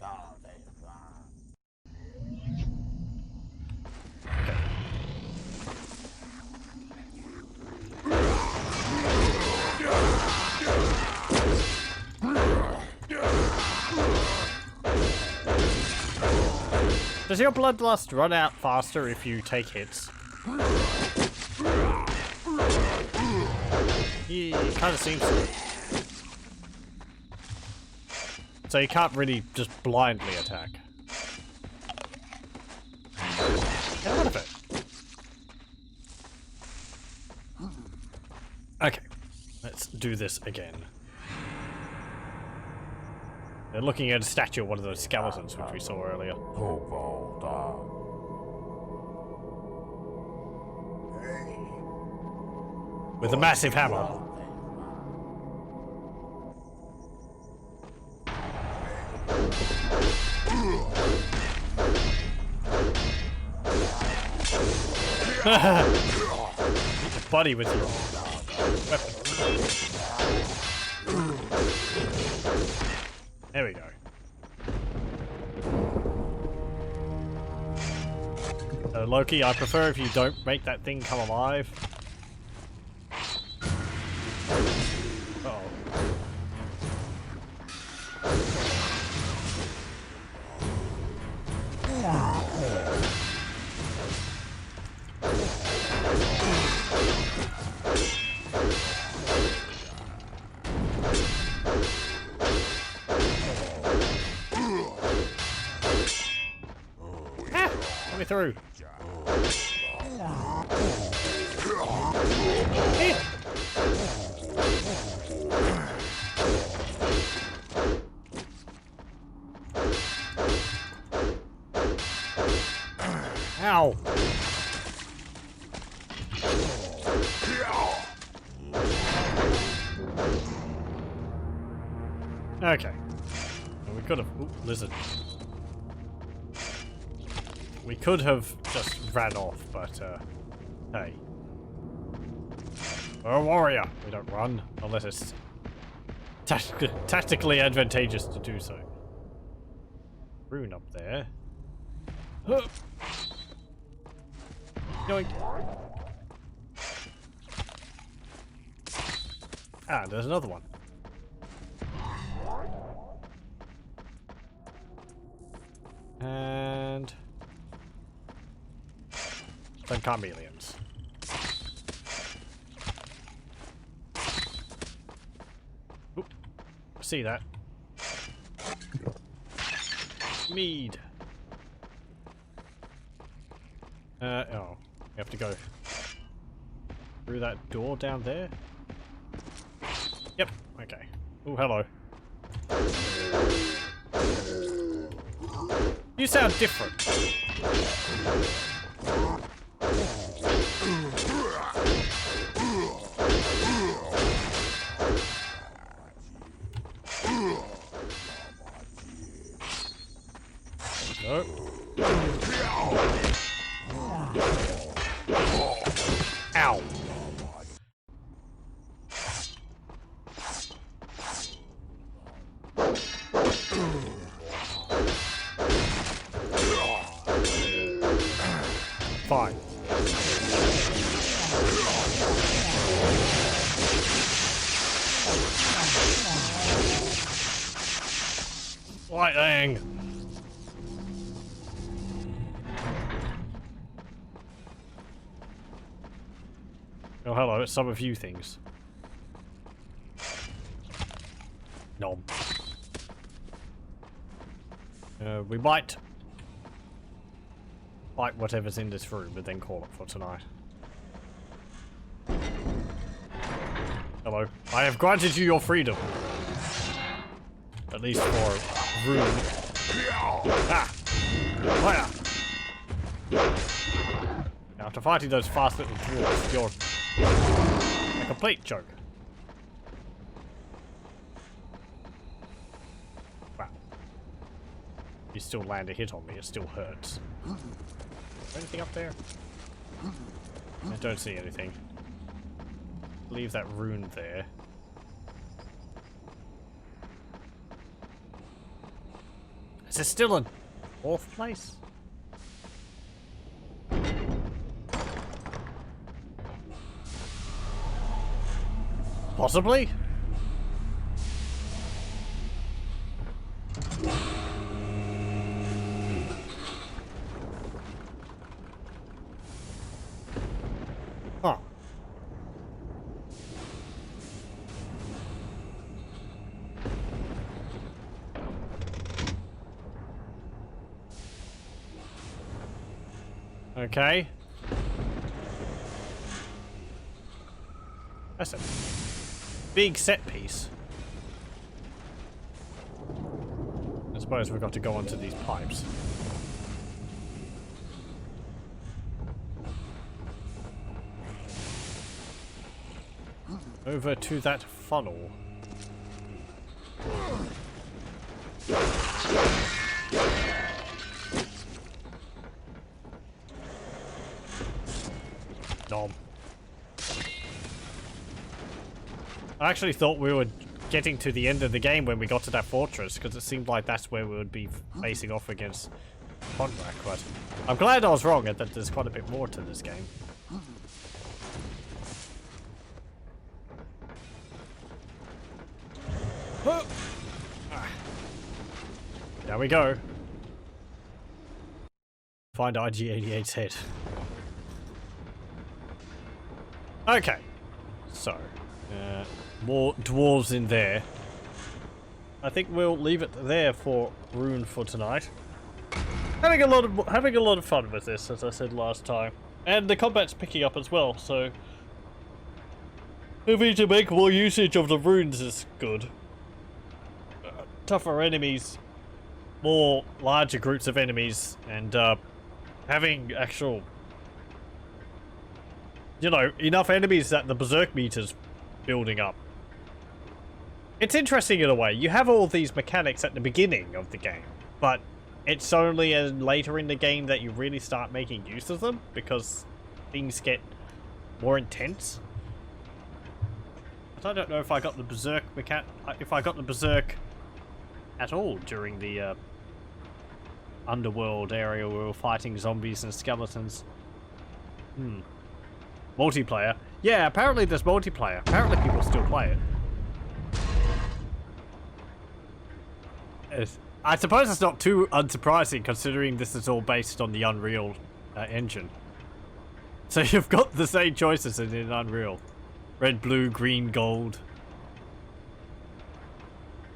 Does your bloodlust run out faster if you take hits? Yeah, it kind of seems to. So you can't really just blindly attack. Get out of it. Okay, let's do this again. They're looking at a statue of one of those skeletons which we saw earlier. With a massive hammer. Buddy with your weapon. There we go. Loki, I prefer if you don't make that thing come alive. Uh-oh. Let me through. Hey. Ow. Okay. Well, we could have... Ooh, lizard. We could have just ran off, but, hey. We're a warrior. We don't run, unless it's tactically advantageous to do so. Rune up there. Yoink. Ah, there's another one. And... some chameleons. Oop. See that. Mead. Oh. We have to go through that door down there? Yep. Okay. Oh, hello. You sound different. Nope. Ow. Fine. Lightning. at some of you things. Nom. We might fight whatever's in this room, but then call it for tonight. Hello. I have granted you your freedom. At least for room. Ah! Fire! Now, after fighting those fast little dwarves, you're a complete joke. Wow. You still land a hit on me, it still hurts. Is there anything up there? I don't see anything. Leave that rune there. Is there still a fourth place? Possibly? Huh. Okay. That's a big set piece. I suppose we've got to go onto these pipes. Over to that funnel. Nom. I actually thought we were getting to the end of the game when we got to that fortress, because it seemed like that's where we would be facing off against Konrak, but I'm glad I was wrong and that there's quite a bit more to this game. There we go. Find IG-88's head. Okay. So, more dwarves in there. I think we'll leave it there for Rune for tonight. Having a lot of fun with this, as I said last time. And the combat's picking up as well, so having to make more usage of the runes is good. Tougher enemies, more larger groups of enemies, and having actual, you know, enough enemies that the berserk meter's building up. It's interesting in a way. You have all these mechanics at the beginning of the game, but it's only later in the game that you really start making use of them, because things get more intense. But I don't know if I got the berserk at all during the underworld area where we were fighting zombies and skeletons. Multiplayer. Yeah, apparently there's multiplayer. Apparently people still play it. I suppose it's not too unsurprising considering this is all based on the Unreal engine. So you've got the same choices as in Unreal. Red, blue, green, gold.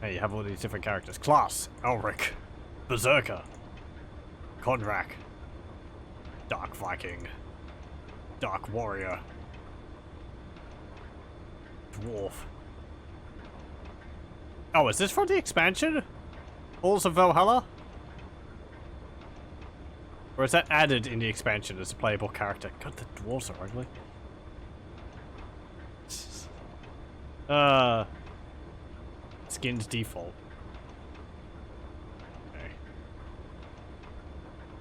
Hey, you have all these different characters. Class, Elric, Berserker, Konrak, Dark Viking, Dark Warrior, Dwarf. Oh, is this from the expansion? Halls of Valhalla? Or is that added in the expansion as a playable character? God, the dwarves are ugly. Skins default. Okay.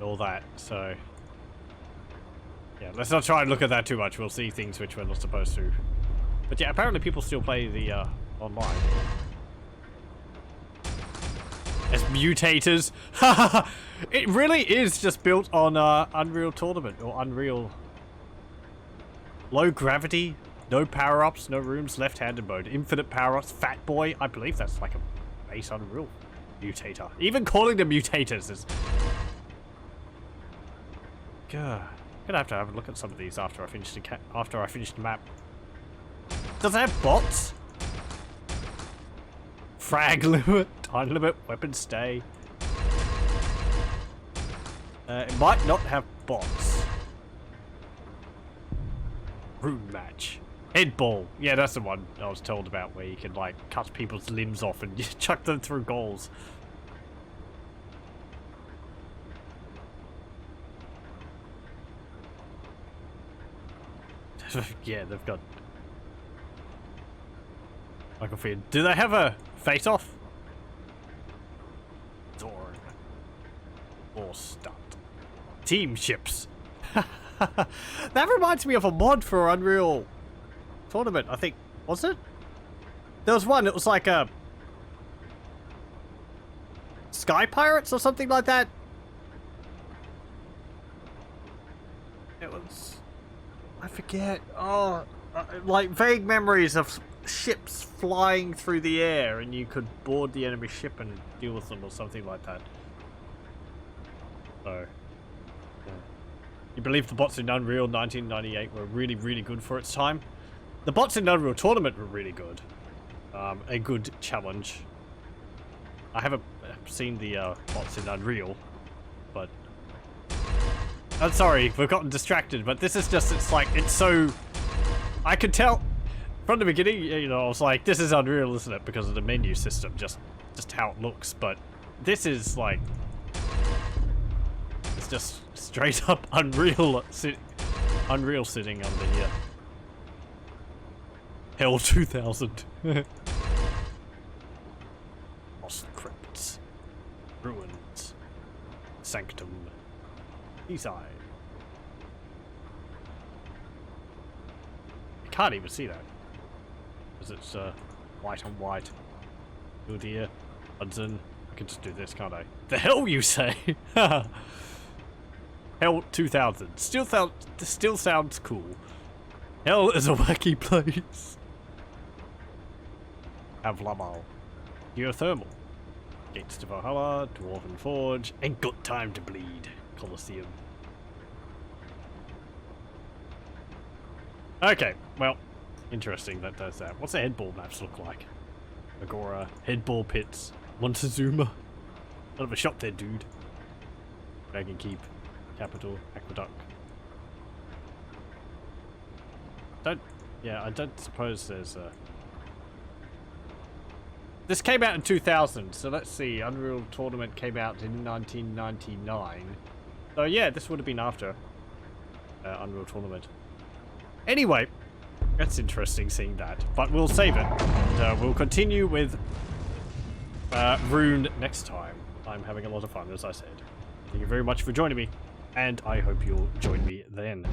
All that, so yeah, let's not try and look at that too much. We'll see things which we're not supposed to. But yeah, apparently people still play the online. As mutators. It really is just built on Unreal Tournament or Unreal. Low gravity, no power-ups, no rooms, left-handed mode, infinite power-ups, Fat Boy. I believe that's like a base Unreal mutator. Even calling them mutators is. God, gonna have to have a look at some of these after I finish the map. Does it have bots? Frag limit, time limit, weapon stay. It might not have bots. Rune match. Head ball. Yeah, that's the one I was told about where you can like cut people's limbs off and chuck them through goals. Yeah, they've got Michael Field. Do they have a face-off? Zorn. Or stunt. Team ships. That reminds me of a mod for Unreal Tournament, I think. Was it? There was one, it was like a Sky Pirates or something like that. It was... I forget. Oh, like vague memories of ships flying through the air and you could board the enemy ship and deal with them or something like that. So, yeah. You believe the bots in Unreal 1998 were really, really good for its time? The bots in Unreal Tournament were really good. A good challenge. I haven't seen the bots in Unreal, but... I'm sorry, we've gotten distracted, but this is just, it's like, it's so... I could tell from the beginning, you know, I was like, this is Unreal, isn't it? Because of the menu system, just how it looks, but this is like... It's just straight up Unreal, Unreal sitting on the Hell 2000. Lost Crypts. Ruins. Sanctum. Eastside. I can't even see that. Because it's white on white. Oh dear. Hudson. I can just do this, can't I? The hell you say? Hell 2000. Still sounds cool. Hell is a wacky place. Avlamal. Geothermal. Gates to Valhalla. Dwarven Forge. Ain't got time to bleed. Colosseum. Okay, well, interesting that does that. What's the headball maps look like? Agora, headball pits, Montezuma. Lot of a shot there, dude. Dragon Keep, Capital, Aqueduct. I don't suppose there's a... This came out in 2000, so let's see. Unreal Tournament came out in 1999. So yeah, this would have been after Unreal Tournament. Anyway, that's interesting seeing that. But we'll save it. And we'll continue with Rune next time. I'm having a lot of fun, as I said. Thank you very much for joining me. And I hope you'll join me then.